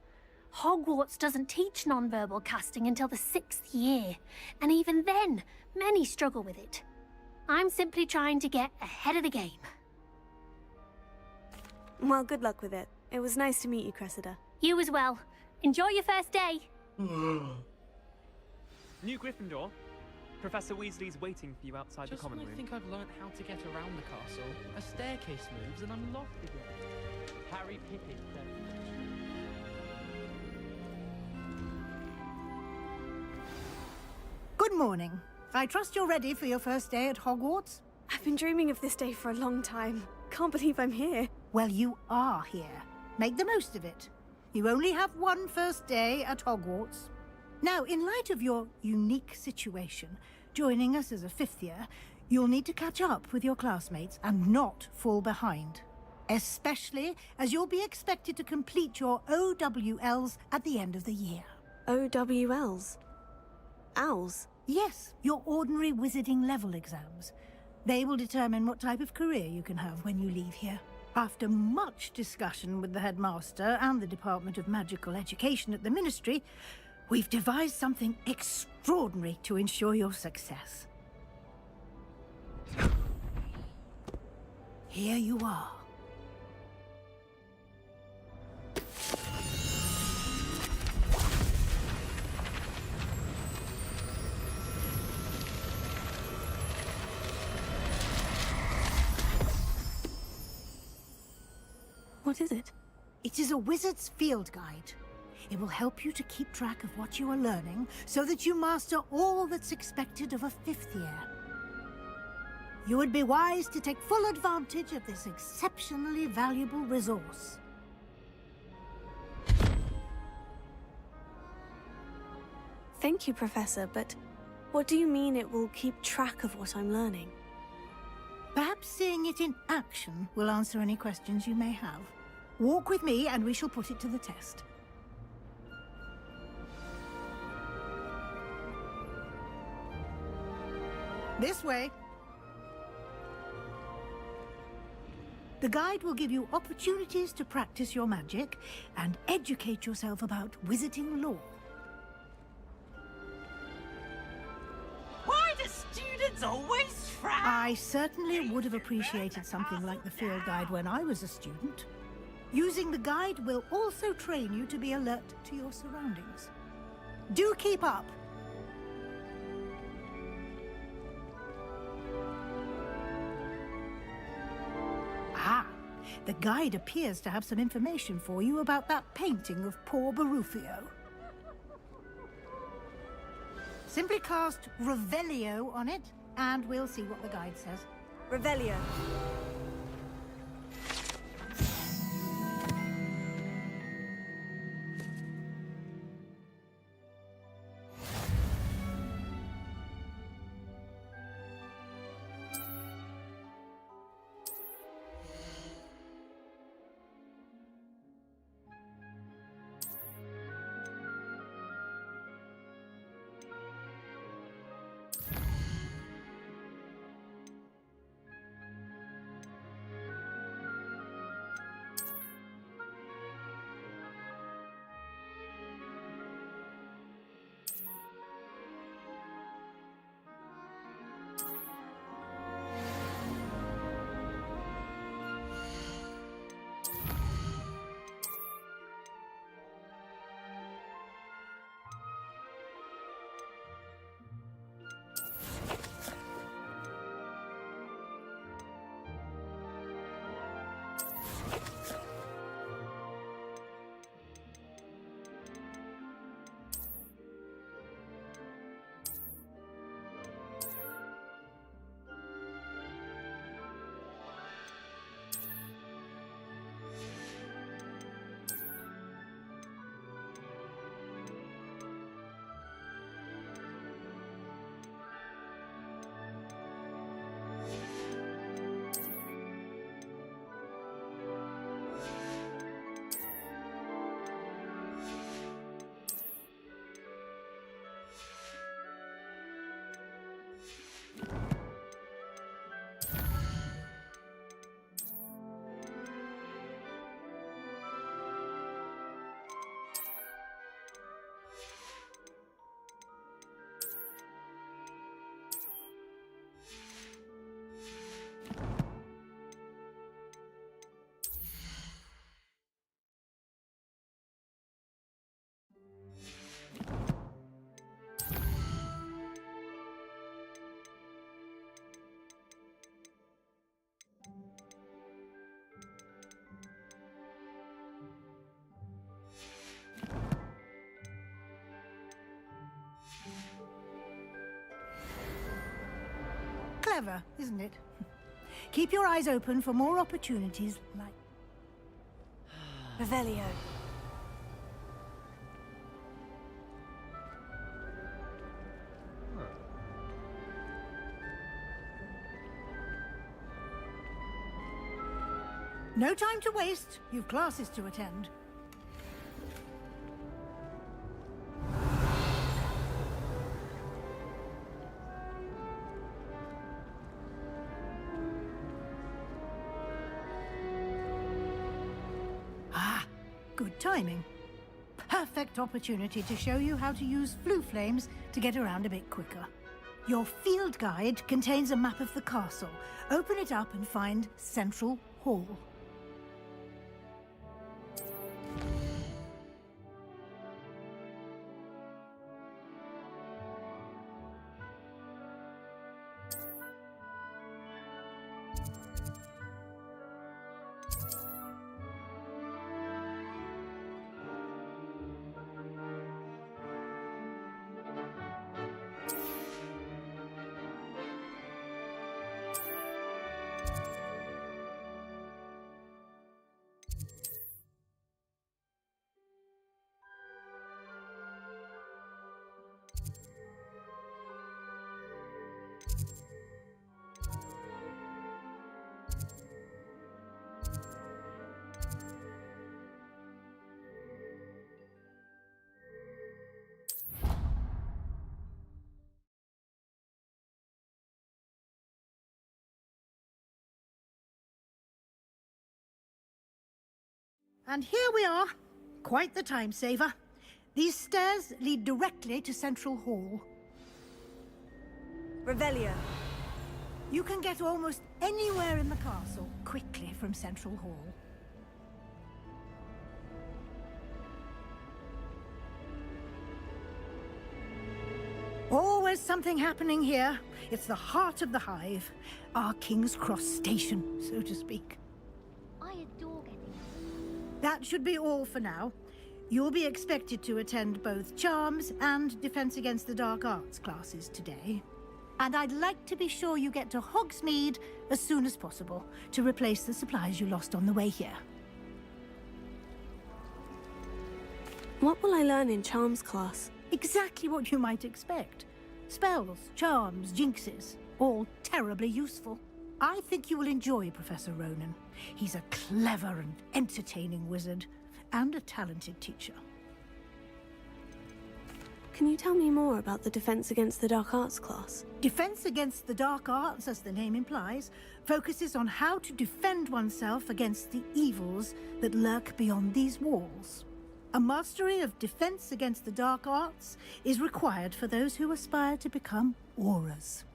Speaker 14: Hogwarts doesn't teach non-verbal casting until the 6th year, and even then, many struggle with it. I'm simply trying to get ahead of the game.
Speaker 2: Well, good luck with it. It was nice to meet you, Cressida.
Speaker 14: You as well. Enjoy your first day.
Speaker 15: New Gryffindor. Professor Weasley's waiting for you outside the common room.
Speaker 19: I think I've learnt how to get around the castle, a staircase moves and I'm lost again. Harry Pippin.
Speaker 11: Good morning. I trust you're ready for your first day at Hogwarts?
Speaker 2: I've been dreaming of this day for a long time. Can't believe I'm here.
Speaker 11: Well, you are here. Make the most of it. You only have one first day at Hogwarts. Now, in light of your unique situation, joining us as a 5th year, you'll need to catch up with your classmates and not fall behind. Especially as you'll be expected to complete your OWLs at the end of the year.
Speaker 2: OWLs? Owls?
Speaker 11: Yes, your ordinary wizarding level exams. They will determine what type of career you can have when you leave here. After much discussion with the headmaster and the Department of Magical Education at the Ministry, we've devised something extraordinary to ensure your success. Here you are.
Speaker 2: What is it?
Speaker 11: It is a wizard's field guide. It will help you to keep track of what you are learning so that you master all that's expected of a 5th year. You would be wise to take full advantage of this exceptionally valuable resource.
Speaker 2: Thank you, Professor, but what do you mean it will keep track of what I'm learning?
Speaker 11: Perhaps seeing it in action will answer any questions you may have. Walk with me and we shall put it to the test. This way. The guide will give you opportunities to practice your magic and educate yourself about wizarding lore.
Speaker 12: Why do students always frown?
Speaker 11: I certainly would have appreciated something like the field guide when I was a student. Using the guide will also train you to be alert to your surroundings. Do keep up! Ah, the guide appears to have some information for you about that painting of poor Barufio. Simply cast Revelio on it, and we'll see what the guide says.
Speaker 2: Revelio.
Speaker 11: Clever, isn't it? Keep your eyes open for more opportunities like...
Speaker 2: Revelio.
Speaker 11: No time to waste. You've classes to attend. Ah, good timing. Perfect opportunity to show you how to use flue flames to get around a bit quicker. Your field guide contains a map of the castle. Open it up and find Central Hall. And here we are. Quite the time saver. These stairs lead directly to Central Hall.
Speaker 2: Revelio.
Speaker 11: You can get almost anywhere in the castle quickly from Central Hall. Always something happening here. It's the heart of the hive. Our King's Cross station, so to speak.
Speaker 14: I adore getting...
Speaker 11: That should be all for now. You'll be expected to attend both Charms and Defense Against the Dark Arts classes today. And I'd like to be sure you get to Hogsmeade as soon as possible to replace the supplies you lost on the way here.
Speaker 2: What will I learn in Charms class?
Speaker 11: Exactly what you might expect. Spells, charms, jinxes, all terribly useful. I think you will enjoy Professor Ronan. He's a clever and entertaining wizard, and a talented teacher.
Speaker 2: Can you tell me more about the Defense Against the Dark Arts class?
Speaker 11: Defense Against the Dark Arts, as the name implies, focuses on how to defend oneself against the evils that lurk beyond these walls. A mastery of Defense Against the Dark Arts is required for those who aspire to become auras.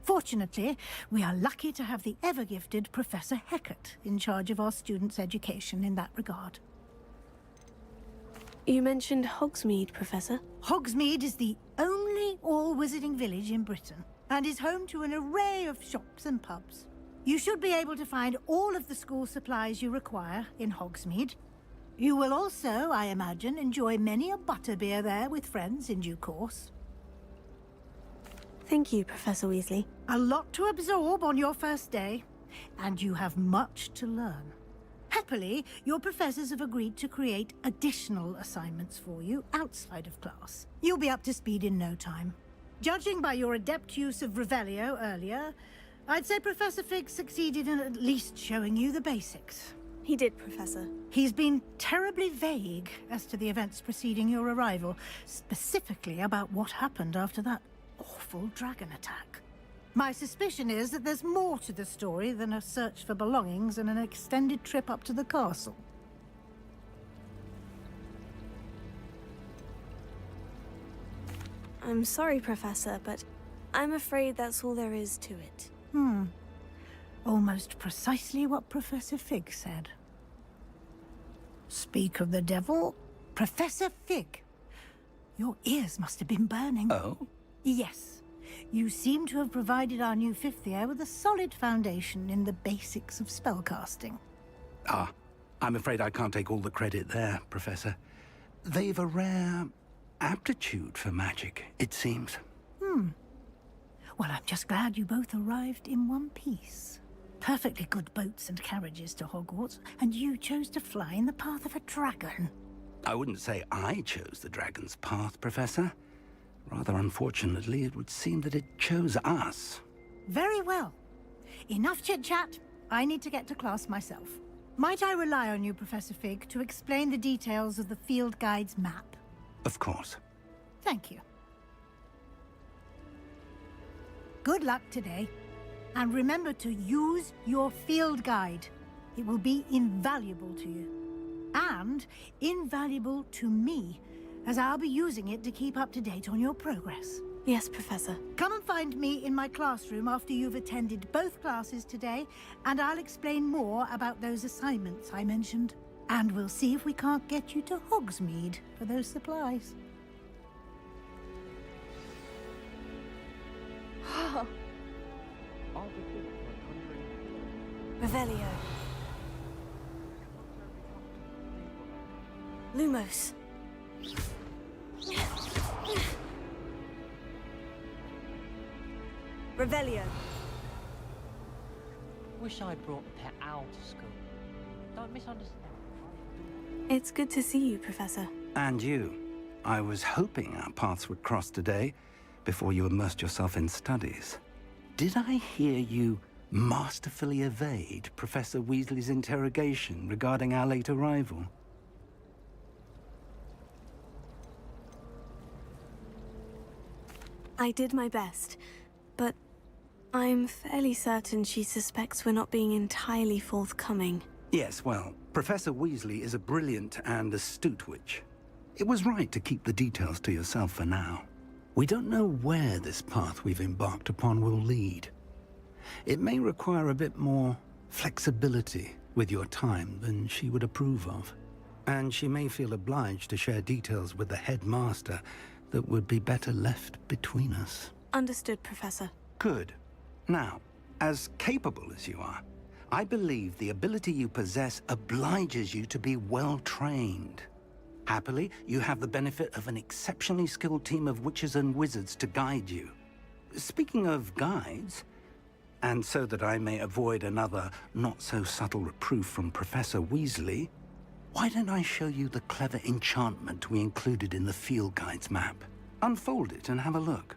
Speaker 11: Fortunately, we are lucky to have the ever-gifted Professor Hecat in charge of our students' education in that regard.
Speaker 2: You mentioned Hogsmeade, Professor.
Speaker 11: Hogsmeade is the only all-wizarding village in Britain, and is home to an array of shops and pubs. You should be able to find all of the school supplies you require in Hogsmeade. You will also, I imagine, enjoy many a butterbeer there with friends in due course.
Speaker 2: Thank you, Professor Weasley.
Speaker 11: A lot to absorb on your first day, and you have much to learn. Happily, your professors have agreed to create additional assignments for you outside of class. You'll be up to speed in no time. Judging by your adept use of Revelio earlier, I'd say Professor Fig succeeded in at least showing you the basics.
Speaker 2: He did, Professor.
Speaker 11: He's been terribly vague as to the events preceding your arrival, specifically about what happened after that awful dragon attack. My suspicion is that there's more to the story than a search for belongings and an extended trip up to the castle.
Speaker 2: I'm sorry, Professor, but I'm afraid that's all there is to it.
Speaker 11: Almost precisely what Professor Fig said. Speak of the devil, Professor Fig. Your ears must have been burning.
Speaker 3: Oh?
Speaker 11: Yes. You seem to have provided our new fifth year with a solid foundation in the basics of spellcasting.
Speaker 3: Ah, I'm afraid I can't take all the credit there, Professor. They've a rare aptitude for magic, it seems.
Speaker 11: Well, I'm just glad you both arrived in one piece. Perfectly good boats and carriages to Hogwarts, and you chose to fly in the path of a dragon.
Speaker 3: I wouldn't say I chose the dragon's path, Professor. Rather unfortunately, it would seem that it chose us.
Speaker 11: Very well. Enough chit-chat. I need to get to class myself. Might I rely on you, Professor Fig, to explain the details of the field guide's map?
Speaker 3: Of course.
Speaker 11: Thank you. Good luck today. And remember to use your field guide. It will be invaluable to you. And invaluable to me, as I'll be using it to keep up to date on your progress.
Speaker 2: Yes, Professor.
Speaker 11: Come and find me in my classroom after you've attended both classes today, and I'll explain more about those assignments I mentioned. And we'll see if we can't get you to Hogsmeade for those supplies.
Speaker 2: Revelio. Lumos. Revelio.
Speaker 19: Wish I'd brought the pet owl to school. Don't misunderstand.
Speaker 2: It's good to see you, Professor.
Speaker 3: And you. I was hoping our paths would cross today, before you immersed yourself in studies. Did I hear you masterfully evade Professor Weasley's interrogation regarding our late arrival?
Speaker 2: I did my best, but I'm fairly certain she suspects we're not being entirely forthcoming.
Speaker 3: Yes, well, Professor Weasley is a brilliant and astute witch. It was right to keep the details to yourself for now. We don't know where this path we've embarked upon will lead. It may require a bit more flexibility with your time than she would approve of. And she may feel obliged to share details with the headmaster that would be better left between us.
Speaker 2: Understood, Professor.
Speaker 3: Good. Now, as capable as you are, I believe the ability you possess obliges you to be well-trained. Happily, you have the benefit of an exceptionally skilled team of witches and wizards to guide you. Speaking of guides, and so that I may avoid another not-so-subtle reproof from Professor Weasley, why don't I show you the clever enchantment we included in the field guide's map? Unfold it and have a look.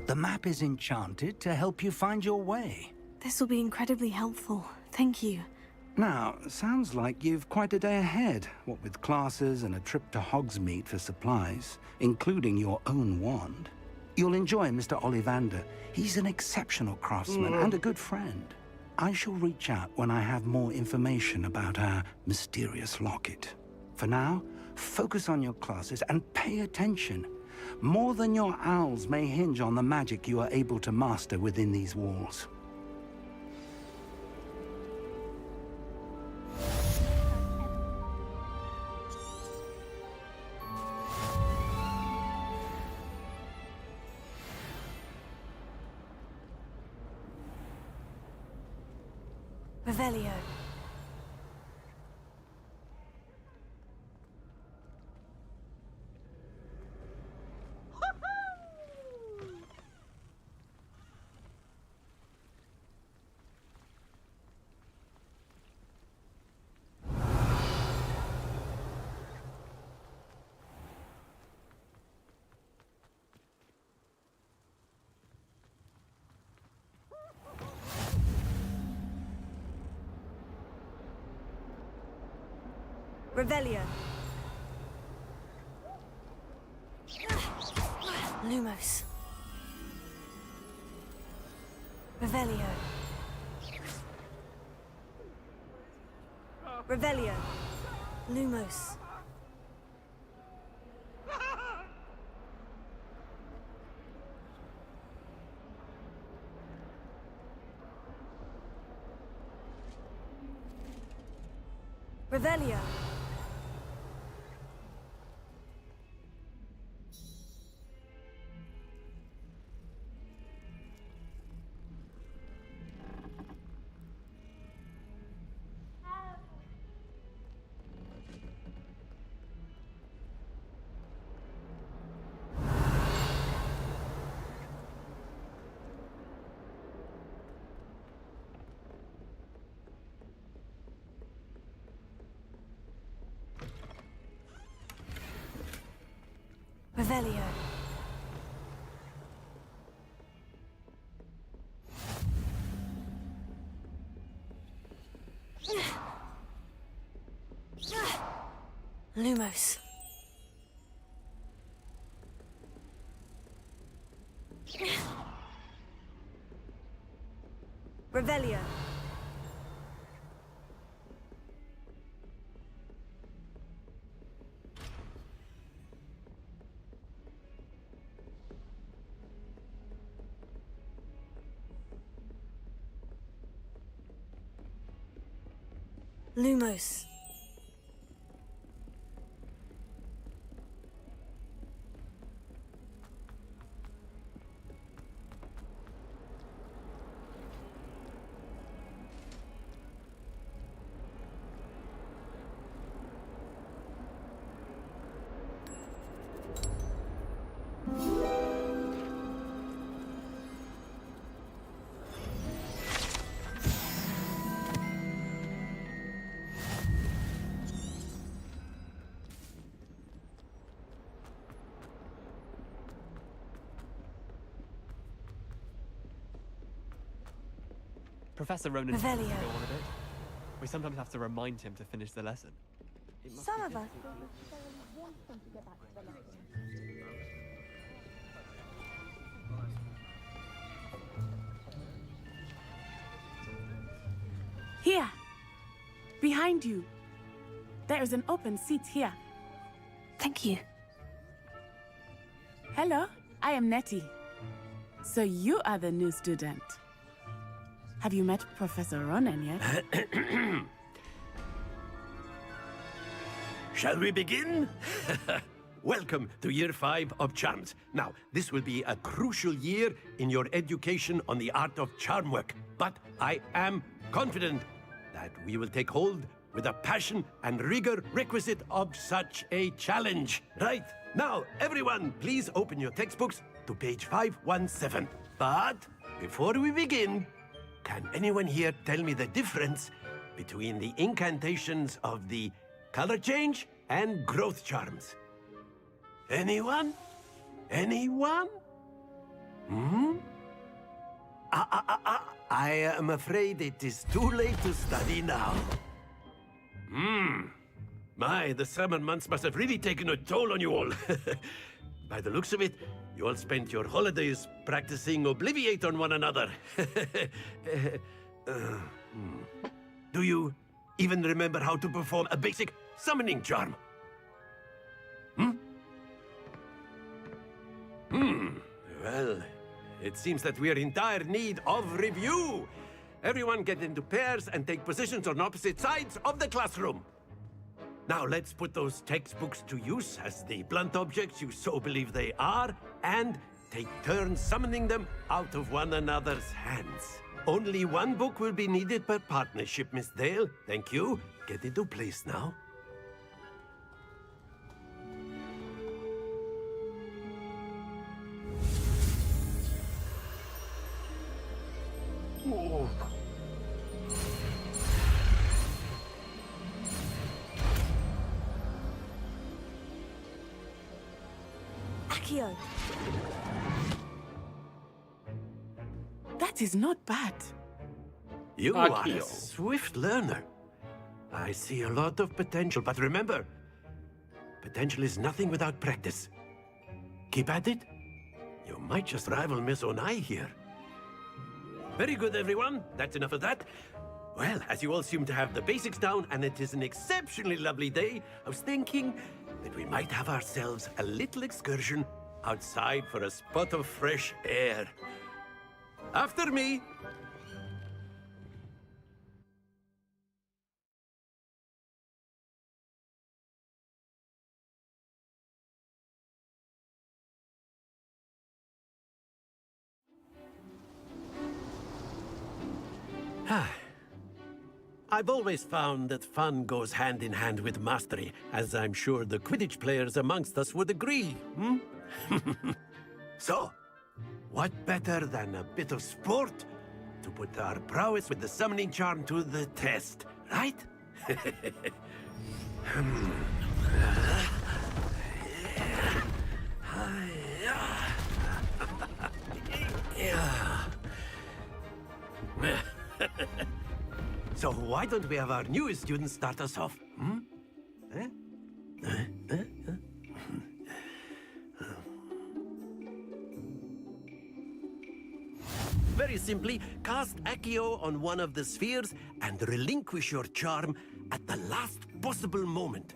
Speaker 3: The map is enchanted to help you find your way.
Speaker 2: This will be incredibly helpful. Thank you.
Speaker 3: Now, sounds like you've quite a day ahead, what with classes and a trip to Hogsmeade for supplies, including your own wand. You'll enjoy Mr. Ollivander. He's an exceptional craftsman and a good friend. I shall reach out when I have more information about our mysterious locket. For now, focus on your classes and pay attention. More than your owls may hinge on the magic you are able to master within these walls.
Speaker 2: Revelio. Revelio. Lumos. Revelio. Revelio. Lumos. Revelio. Revelio. Lumos. Revelio. Lumos.
Speaker 20: Professor Ronan
Speaker 2: Revelio.
Speaker 20: tends to go on a bit. We sometimes have to remind him to finish the lesson.
Speaker 2: Some of us.
Speaker 18: Here! Behind you! There is an open seat here.
Speaker 2: Thank you.
Speaker 18: Hello, I am Nettie. So you are the new student. Have you met Professor Ronan yet?
Speaker 8: Shall we begin? Welcome to Year 5 of Charms. Now, this will be a crucial year in your education on the art of charm work. But I am confident that we will take hold with the passion and rigor requisite of such a challenge. Right, now, everyone, please open your textbooks to page 517. But before we begin, can anyone here tell me the difference between the incantations of the color change and growth charms? Anyone? Anyone? I am afraid it is too late to study now. My, the summer months must have really taken a toll on you all. By the looks of it, you all spent your holidays practicing Obliviate on one another. Do you even remember how to perform a basic summoning charm? Well, it seems that we are in dire need of review. Everyone get into pairs and take positions on opposite sides of the classroom. Now let's put those textbooks to use as the blunt objects you so believe they are, and take turns summoning them out of one another's hands. Only one book will be needed per partnership, Miss Dale. Thank you. Get into place now. Oh.
Speaker 2: Accio.
Speaker 18: That is not bad.
Speaker 8: You are a swift learner. I see a lot of potential, but remember, potential is nothing without practice. Keep at it, You might just rival Miss Onai here. Very good, everyone. That's enough of that. Well, as you all seem to have the basics down, and it is an exceptionally lovely day, I was thinking that we might have ourselves a little excursion outside for a spot of fresh air. After me. I've always found that fun goes hand in hand with mastery, as I'm sure the Quidditch players amongst us would agree, hmm? So, what better than a bit of sport to put our prowess with the summoning charm to the test, right? So why don't we have our newest student start us off? Hmm? Very simply, cast Accio on one of the spheres and relinquish your charm at the last possible moment.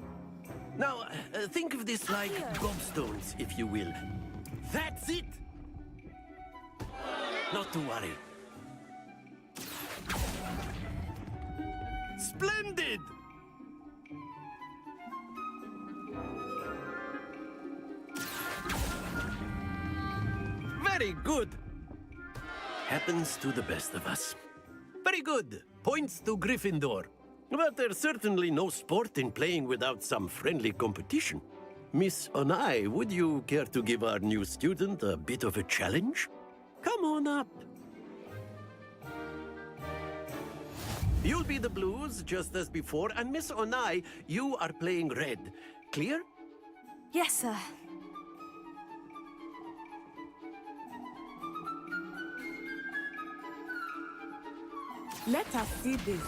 Speaker 8: Now, think of this like gobstones, if you will. That's it! Not to worry. Splendid! Very good. Happens to the best of us. Very good. Points to Gryffindor. But there's certainly no sport in playing without some friendly competition. Miss Onai, would you care to give our new student a bit of a challenge? Come on up. You'll be the blues, just as before, and Miss Onai, you are playing red. Clear?
Speaker 2: Yes, sir.
Speaker 18: Let us see this.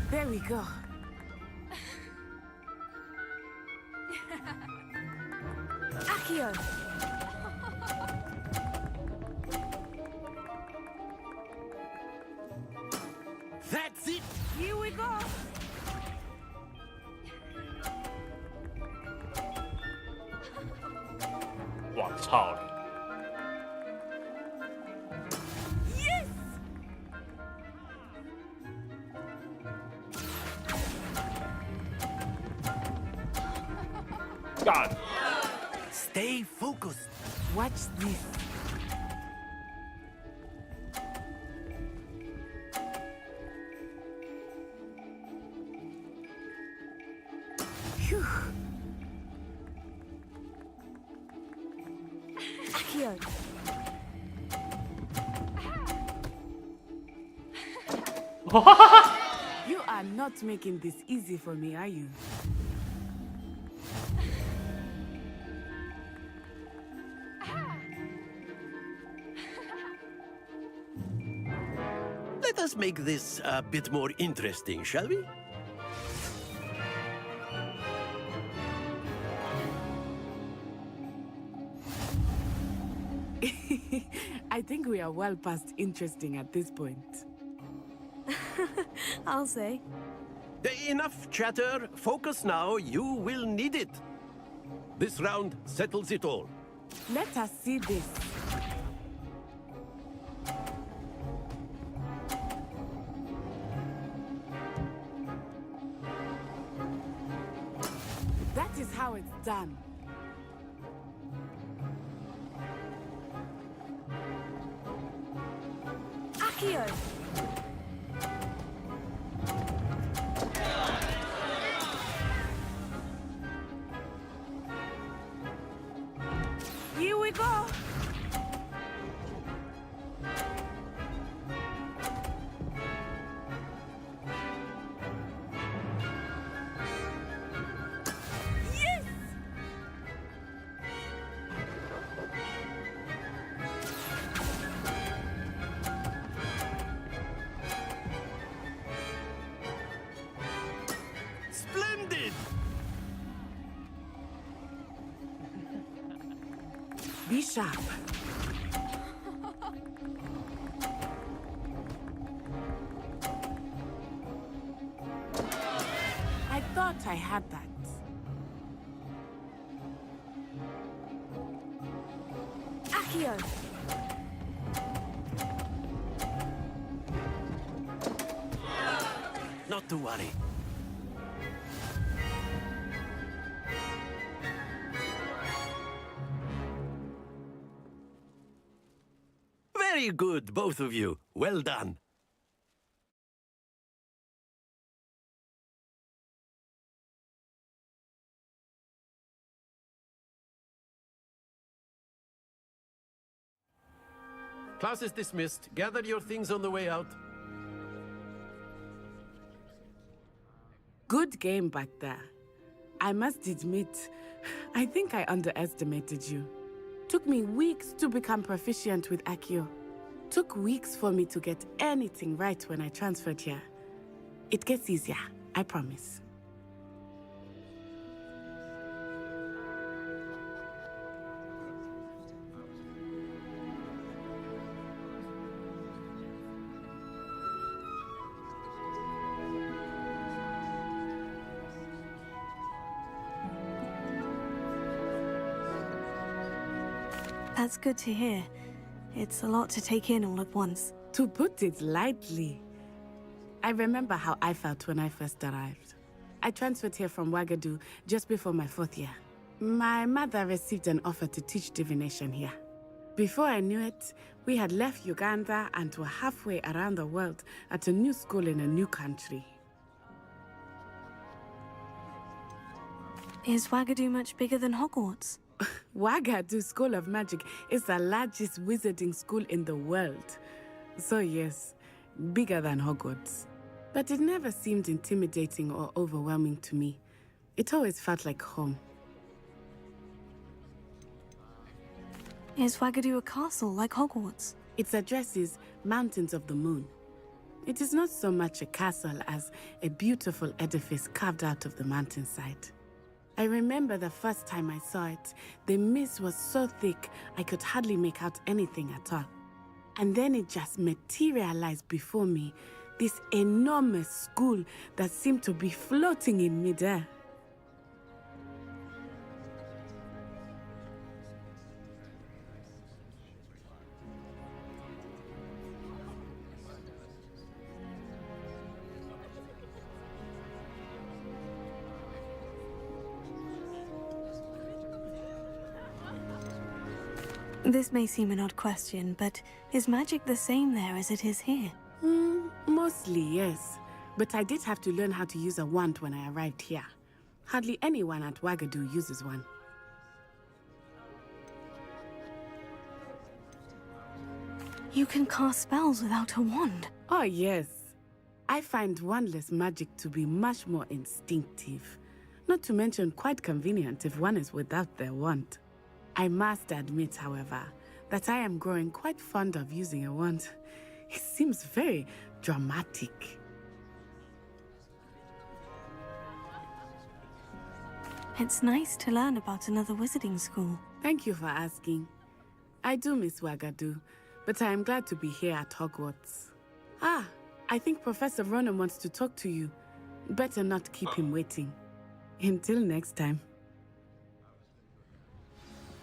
Speaker 18: There we go.
Speaker 2: Accio!
Speaker 8: That's it!
Speaker 11: Here we go!
Speaker 1: 我操你
Speaker 11: ！Yes!
Speaker 1: God!
Speaker 8: Stay focused.
Speaker 18: Watch this.
Speaker 11: Phew.
Speaker 2: Accio!
Speaker 18: You are not making this easy for me, are you?
Speaker 8: Let us make this a bit more interesting, shall we?
Speaker 18: I think we are well past interesting at this point.
Speaker 2: I'll say.
Speaker 8: Enough chatter. Focus now. You will need it. This round settles it all.
Speaker 18: Let us see this. That is how it's done.
Speaker 2: Accio!
Speaker 11: Here we go! Yes!
Speaker 18: sharp. I thought I had that.
Speaker 2: Accio!
Speaker 8: Not to worry. Very good, both of you. Well done.
Speaker 21: Class is dismissed. Gather your things on the way out.
Speaker 18: Good game back there. I must admit, I think I underestimated you. Took me weeks to become proficient with Accio. Took weeks for me to get anything right when I transferred here. It gets easier, I promise.
Speaker 2: That's good to hear. It's a lot to take in all at once.
Speaker 18: To put it lightly, I remember how I felt when I first arrived. I transferred here from Wagadu just before my 4th year. My mother received an offer to teach divination here. Before I knew it, we had left Uganda and were halfway around the world at a new school in a new country.
Speaker 2: Is Wagadu much bigger than Hogwarts?
Speaker 18: Wagadu School of Magic is the largest wizarding school in the world. So yes, bigger than Hogwarts. But it never seemed intimidating or overwhelming to me. It always felt like home.
Speaker 2: Is Wagadu a castle like Hogwarts?
Speaker 18: Its address is Mountains of the Moon. It is not so much a castle as a beautiful edifice carved out of the mountainside. I remember the first time I saw it, the mist was so thick I could hardly make out anything at all. And then it just materialized before me, this enormous school that seemed to be floating in midair.
Speaker 2: This may seem an odd question, but is magic the same there as it is here?
Speaker 18: Mostly, yes. But I did have to learn how to use a wand when I arrived here. Hardly anyone at Wagadu uses one.
Speaker 2: You can cast spells without a wand?
Speaker 18: Oh, yes. I find wandless magic to be much more instinctive. Not to mention quite convenient if one is without their wand. I must admit, however, that I am growing quite fond of using a wand. It seems very dramatic.
Speaker 2: It's nice to learn about another wizarding school.
Speaker 18: Thank you for asking. I do miss Wagadu, but I am glad to be here at Hogwarts. Ah, I think Professor Ronan wants to talk to you. Better not keep him waiting. Until next time.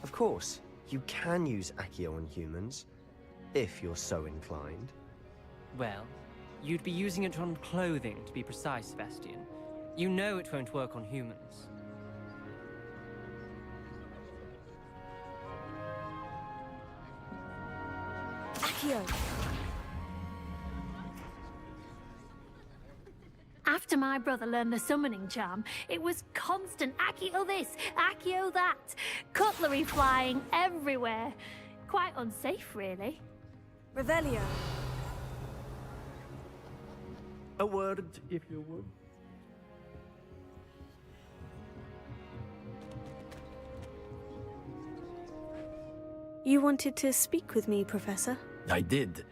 Speaker 22: Of course, you can use Accio on humans, if you're so inclined.
Speaker 15: Well, you'd be using it on clothing, to be precise, Sebastian. You know it won't work on humans.
Speaker 2: Accio!
Speaker 14: After my brother learned the summoning charm, it was constant Accio this, Accio that. Cutlery flying everywhere. Quite unsafe, really.
Speaker 2: Revelio.
Speaker 21: A word, if you would.
Speaker 2: You wanted to speak with me, Professor?
Speaker 21: I did.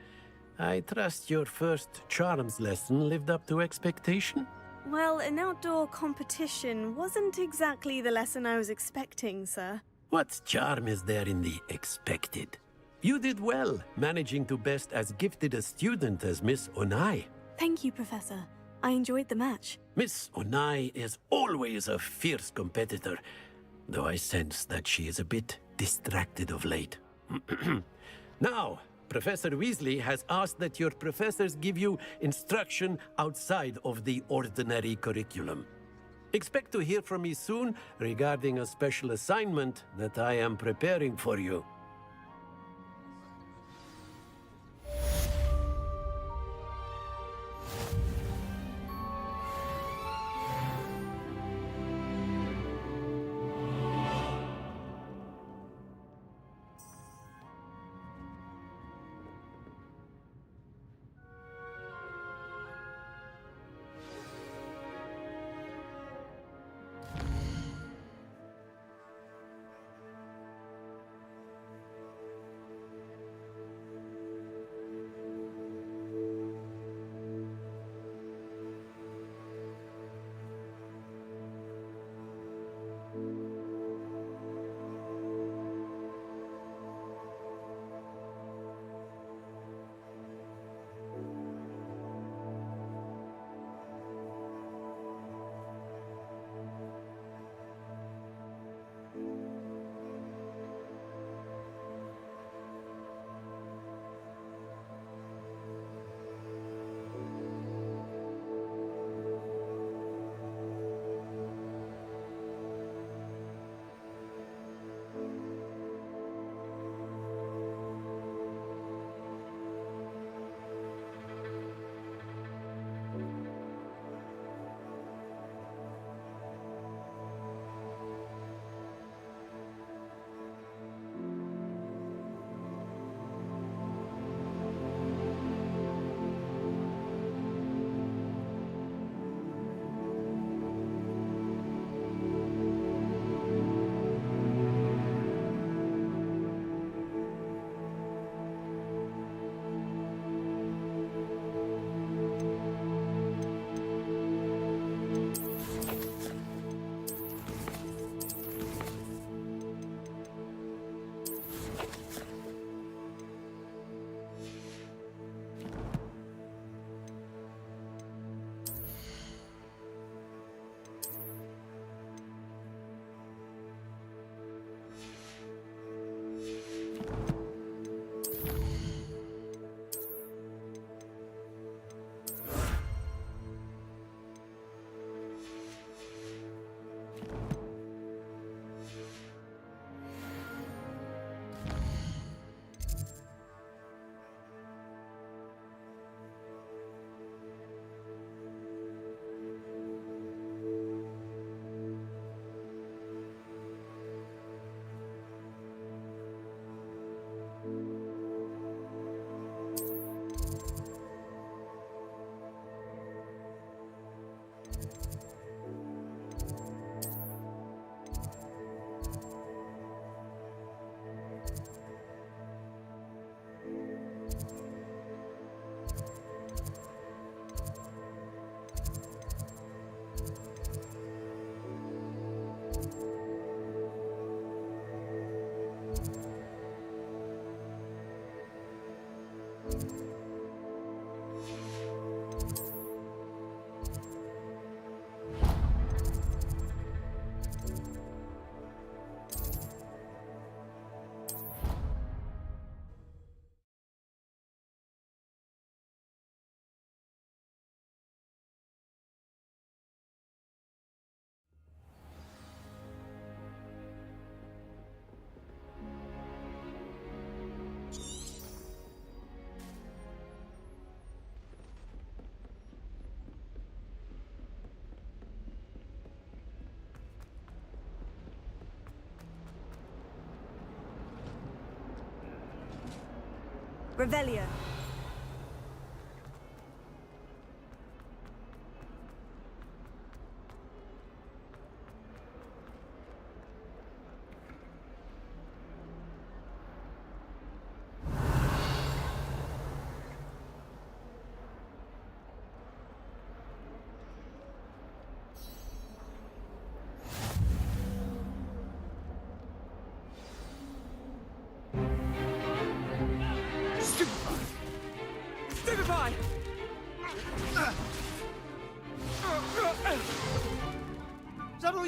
Speaker 21: I trust your first charms lesson lived up to expectation?
Speaker 2: Well, an outdoor competition wasn't exactly the lesson I was expecting, sir.
Speaker 21: What charm is there in the expected? You did well, managing to best as gifted a student as Miss Onai.
Speaker 2: Thank you, Professor. I enjoyed the match.
Speaker 21: Miss Onai is always a fierce competitor, though I sense that she is a bit distracted of late. Now, Professor Weasley has asked that your professors give you instruction outside of the ordinary curriculum. Expect to hear from me soon regarding a special assignment that I am preparing for you.
Speaker 2: Revelio.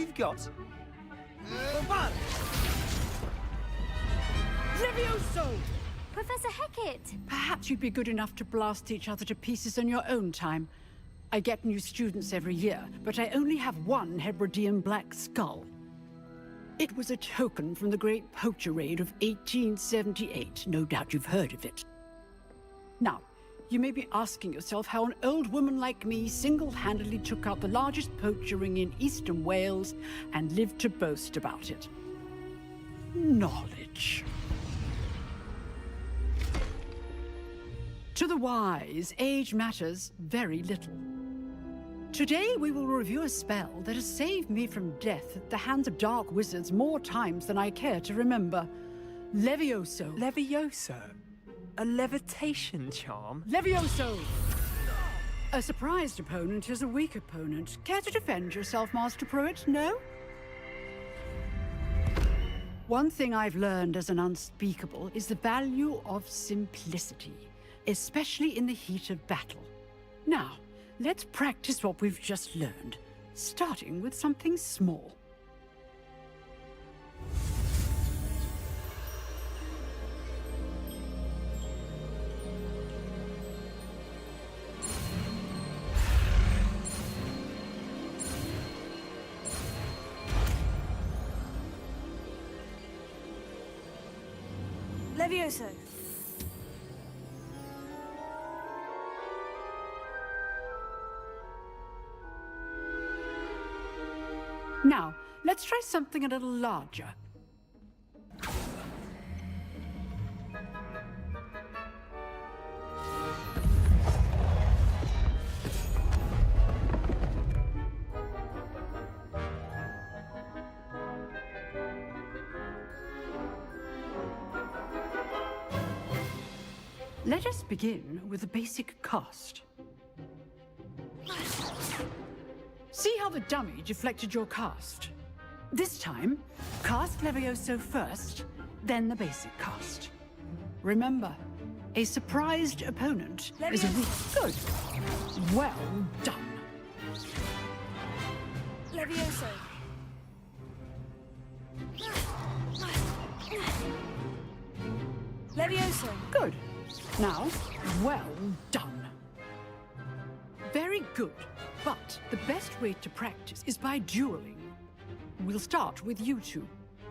Speaker 4: we've got.
Speaker 5: Levioso!
Speaker 14: Professor Hecat!
Speaker 5: Perhaps you'd be good enough to blast each other to pieces on your own time. I get new students every year, but I only have one Hebridean black skull. It was a token from the Great Poacher Raid of 1878. No doubt you've heard of it. Now, you may be asking yourself how an old woman like me single-handedly took out the largest poacher ring in eastern Wales and lived to boast about it. Knowledge. To the wise, age matters very little. Today we will review a spell that has saved me from death at the hands of dark wizards more times than I care to remember. Levioso.
Speaker 4: Levioso? A levitation charm?
Speaker 5: Levioso! A surprised opponent is a weak opponent. Care to defend yourself, Master Pruitt? No? One thing I've learned as an unspeakable is the value of simplicity, especially in the heat of battle. Now, let's practice what we've just learned, starting with something small.
Speaker 2: Levioso.
Speaker 5: Now, let's try something a little larger. Let us begin with the basic cast. See how the dummy deflected your cast? This time, cast Levioso first, then the basic cast. Remember, a surprised opponent is a weak... Good. Well done.
Speaker 2: Levioso. Levioso.
Speaker 5: Good. Now, well done. Very good. But the best way to practice is by dueling. We'll start with you two.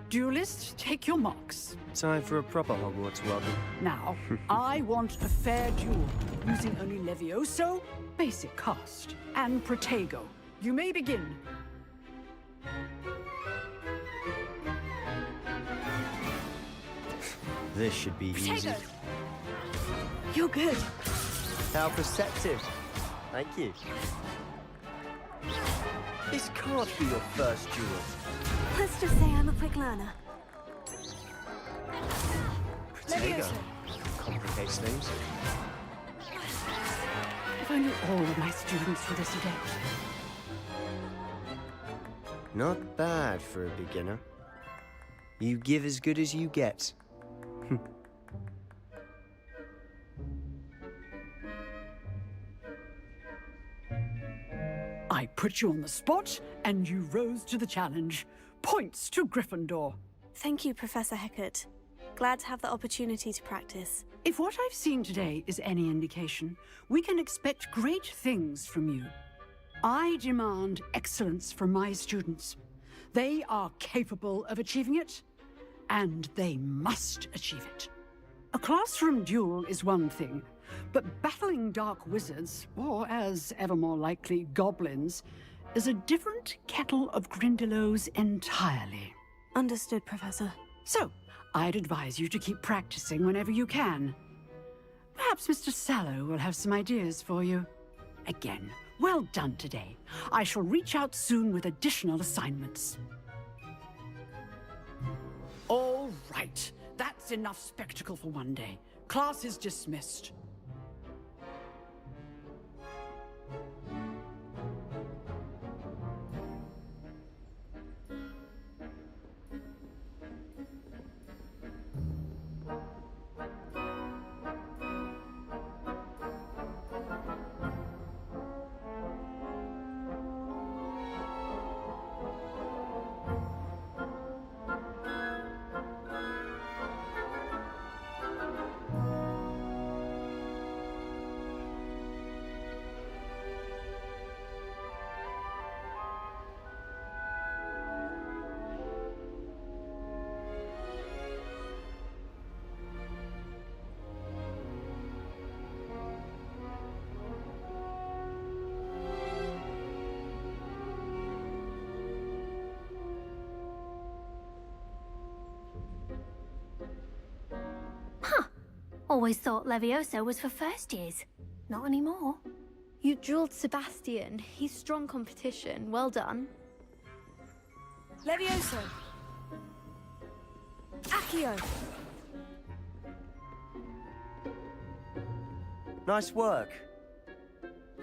Speaker 5: Duelists, take your marks.
Speaker 22: Time for a proper Hogwarts welcome.
Speaker 5: Now, I want a fair duel, using only Levioso, basic cast, and Protego. You may begin.
Speaker 22: This should be easy.
Speaker 2: You're good.
Speaker 22: How perceptive. Thank you. This can't be your first duel.
Speaker 2: Let's just say I'm a quick learner.
Speaker 22: Protego. Complicates things.
Speaker 5: If only all of my students were this adept.
Speaker 22: Not bad for a beginner. You give as good as you get.
Speaker 5: I put you on the spot, and you rose to the challenge. Points to Gryffindor.
Speaker 2: Thank you, Professor Hecat. Glad to have the opportunity to practice.
Speaker 5: If what I've seen today is any indication, we can expect great things from you. I demand excellence from my students. They are capable of achieving it, and they must achieve it. A classroom duel is one thing, but battling dark wizards, or as ever more likely, goblins, is a different kettle of Grindylows entirely.
Speaker 2: Understood, Professor.
Speaker 5: So, I'd advise you to keep practicing whenever you can. Perhaps Mr. Sallow will have some ideas for you. Again, well done today. I shall reach out soon with additional assignments. All right. That's enough spectacle for one day. Class is dismissed.
Speaker 14: Always thought Levioso was for first years. Not anymore.
Speaker 16: You drilled Sebastian. He's strong competition. Well done.
Speaker 2: Levioso! Accio!
Speaker 22: Nice work.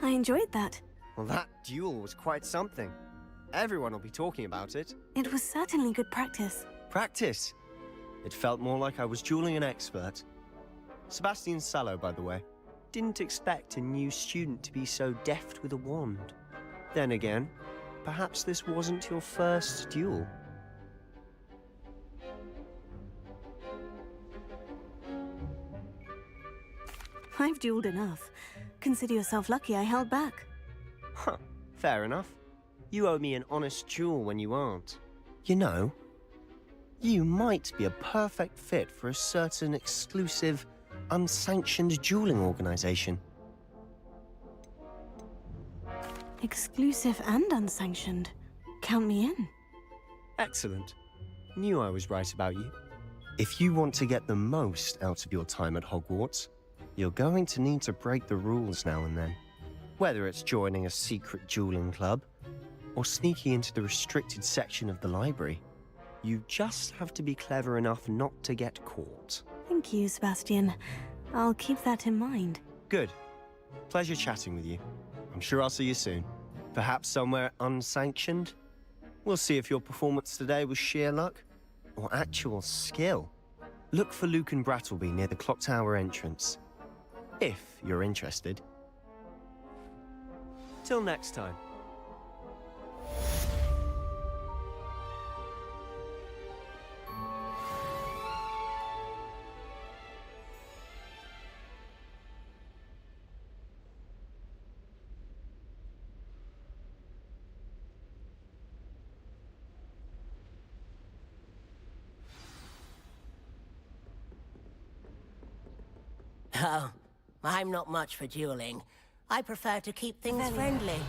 Speaker 2: I enjoyed that.
Speaker 22: Well, that duel was quite something. Everyone will be talking about it.
Speaker 2: It was certainly good practice.
Speaker 22: Practice? It felt more like I was dueling an expert. Sebastian Sallow, by the way. Didn't expect a new student to be so deft with a wand. Then again, perhaps this wasn't your first duel.
Speaker 2: I've dueled enough. Consider yourself lucky I held back.
Speaker 22: Huh, fair enough. You owe me an honest duel when you aren't. You know, you might be a perfect fit for a certain exclusive, unsanctioned dueling organization.
Speaker 2: Exclusive and unsanctioned. Count me in.
Speaker 22: Excellent. Knew I was right about you. If you want to get the most out of your time at Hogwarts, you're going to need to break the rules now and then. Whether it's joining a secret dueling club, or sneaking into the restricted section of the library, you just have to be clever enough not to get caught.
Speaker 2: Thank you, Sebastian. I'll keep that in mind.
Speaker 22: Good. Pleasure chatting with you. I'm sure I'll see you soon. Perhaps somewhere unsanctioned? We'll see if your performance today was sheer luck or actual skill. Look for Luke and Brattleby near the clock tower entrance, if you're interested. Till next time.
Speaker 7: Oh, I'm not much for dueling. I prefer to keep things friendly.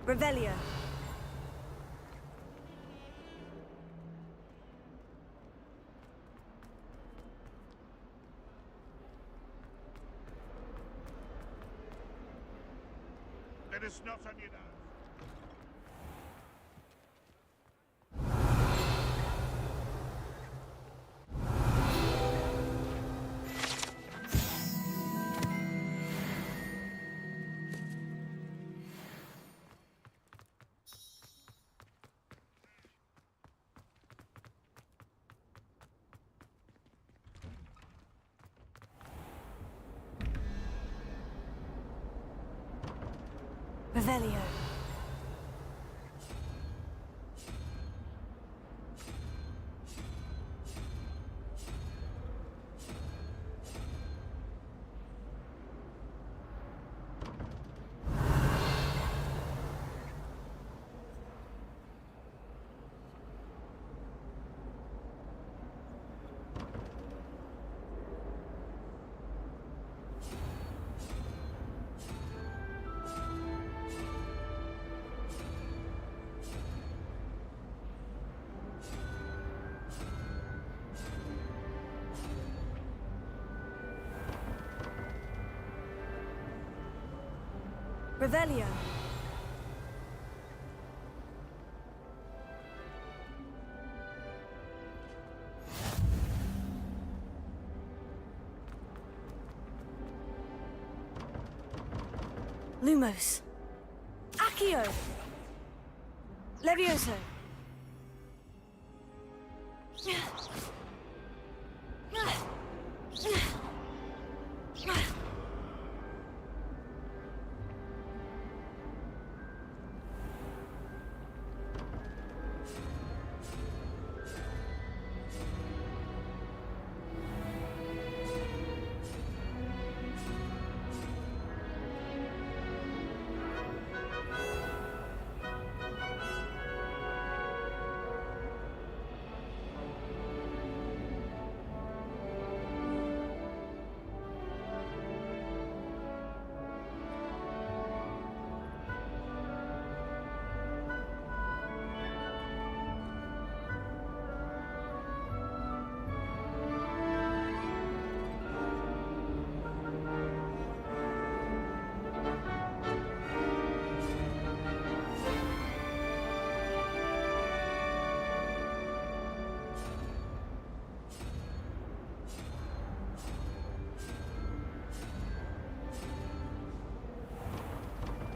Speaker 2: Revelio.
Speaker 1: Let us not on you now.
Speaker 2: Revelio. Revelio. Lumos. Accio. Levioso.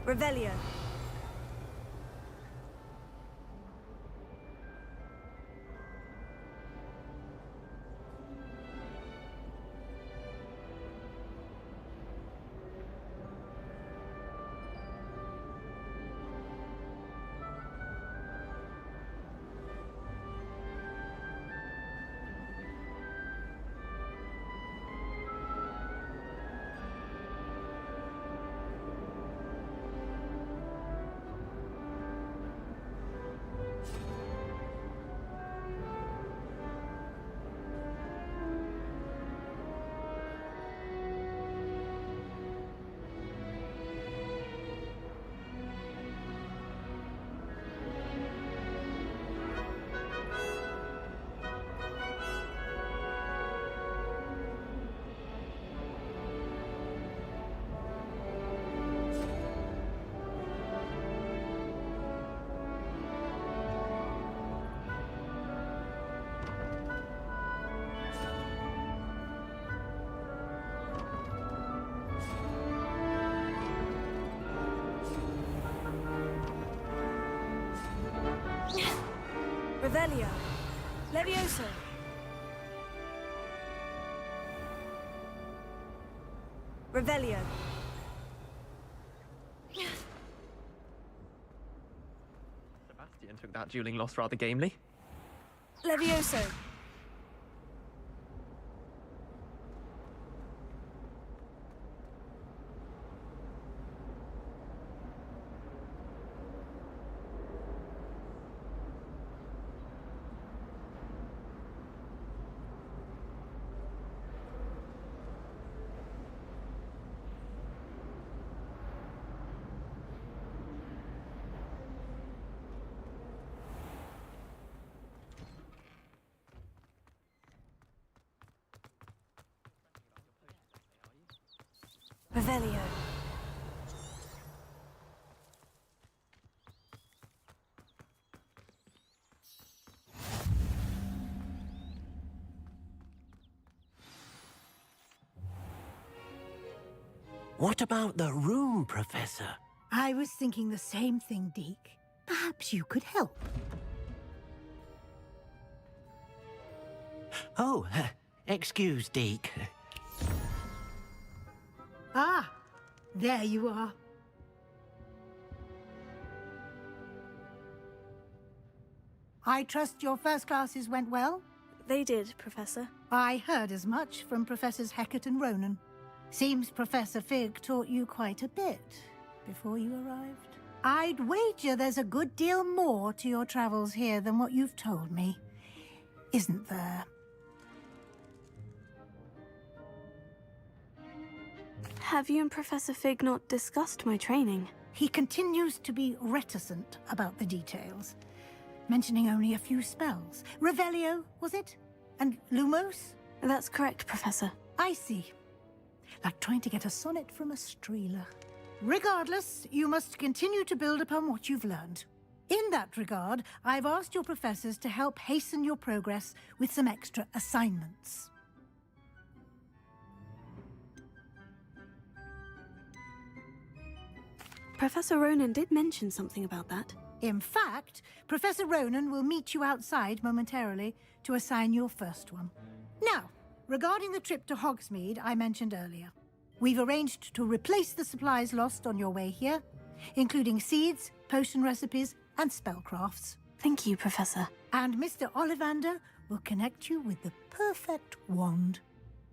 Speaker 2: Revelio. Revelio. Levioso. Revelio.
Speaker 20: Sebastian took that dueling loss rather gamely.
Speaker 2: Levioso. Revelio.
Speaker 21: What about the room, Professor?
Speaker 11: I was thinking the same thing, Deke. Perhaps you could help.
Speaker 21: Oh, excuse, Deke.
Speaker 11: Ah, there you are. I trust your first classes went well?
Speaker 2: They did, Professor.
Speaker 11: I heard as much from Professors Hecat and Ronan. Seems Professor Fig taught you quite a bit before you arrived. I'd wager there's a good deal more to your travels here than what you've told me. Isn't there?
Speaker 2: Have you and Professor Fig not discussed my training?
Speaker 11: He continues to be reticent about the details, mentioning only a few spells. Revelio, was it? And Lumos?
Speaker 2: That's correct, Professor.
Speaker 11: I see. Like trying to get a sonnet from a streeler. Regardless, you must continue to build upon what you've learned. In that regard, I've asked your professors to help hasten your progress with some extra assignments.
Speaker 2: Professor Ronan did mention something about that.
Speaker 11: In fact, Professor Ronan will meet you outside momentarily to assign your first one. Now, regarding the trip to Hogsmeade I mentioned earlier, we've arranged to replace the supplies lost on your way here, including seeds, potion recipes, and spellcrafts.
Speaker 2: Thank you, Professor.
Speaker 11: And Mr. Ollivander will connect you with the perfect wand.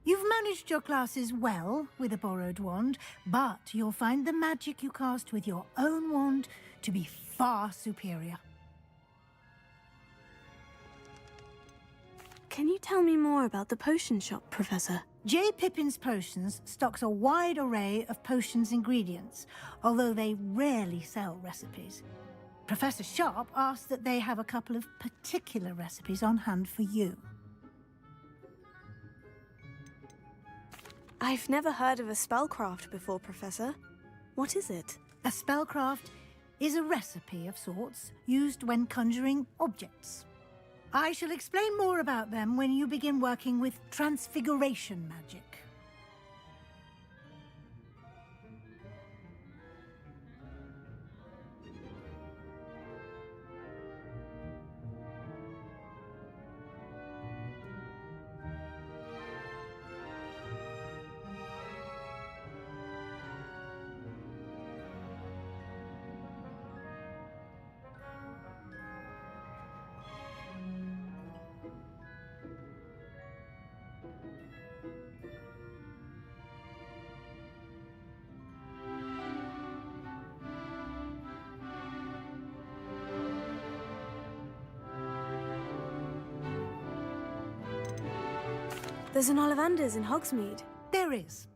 Speaker 11: You've managed your classes well with a borrowed wand, but you'll find the magic you cast with your own wand to be far superior.
Speaker 2: Can you tell me more about the potion shop, Professor?
Speaker 11: J. Pippin's Potions stocks a wide array of potions ingredients, although they rarely sell recipes. Professor Sharp asked that they have a couple of particular recipes on hand for you.
Speaker 2: I've never heard of a spellcraft before, Professor. What is it?
Speaker 11: A spellcraft is a recipe of sorts used when conjuring objects. I shall explain more about them when you begin working with transfiguration magic.
Speaker 2: There's an Ollivander's in Hogsmeade.
Speaker 11: There is.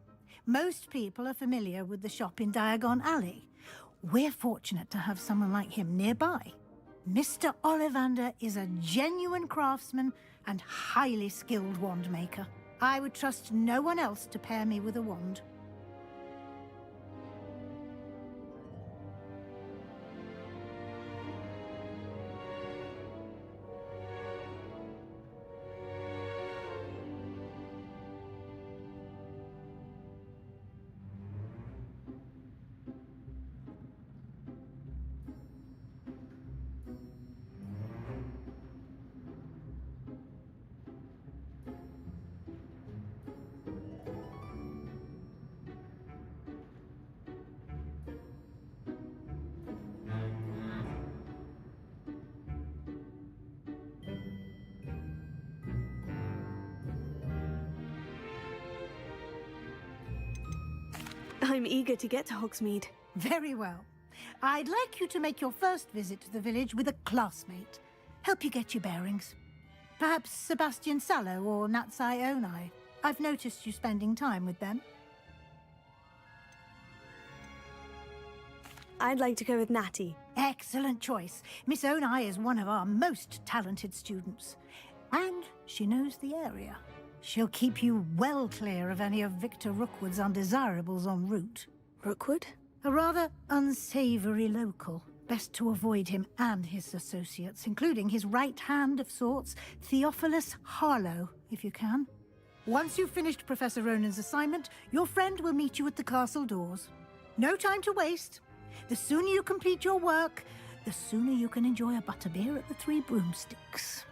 Speaker 11: Most people are familiar with the shop in Diagon Alley. We're fortunate to have someone like him nearby. Mr. Ollivander is a genuine craftsman and highly skilled wand maker. I would trust no one else to pair me with a wand.
Speaker 2: I'm eager to get to Hogsmeade.
Speaker 11: Very well. I'd like you to make your first visit to the village with a classmate. Help you get your bearings. Perhaps Sebastian Sallow or Natsai Onai. I've noticed you spending time with them.
Speaker 2: I'd like to go with Natty.
Speaker 11: Excellent choice. Miss Onai is one of our most talented students. And she knows the area. She'll keep you well clear of any of Victor Rookwood's undesirables en route.
Speaker 2: Rookwood?
Speaker 11: A rather unsavory local. Best to avoid him and his associates, including his right hand of sorts, Theophilus Harlow, if you can. Once you've finished Professor Ronan's assignment, your friend will meet you at the castle doors. No time to waste. The sooner you complete your work, the sooner you can enjoy a butterbeer at the Three Broomsticks.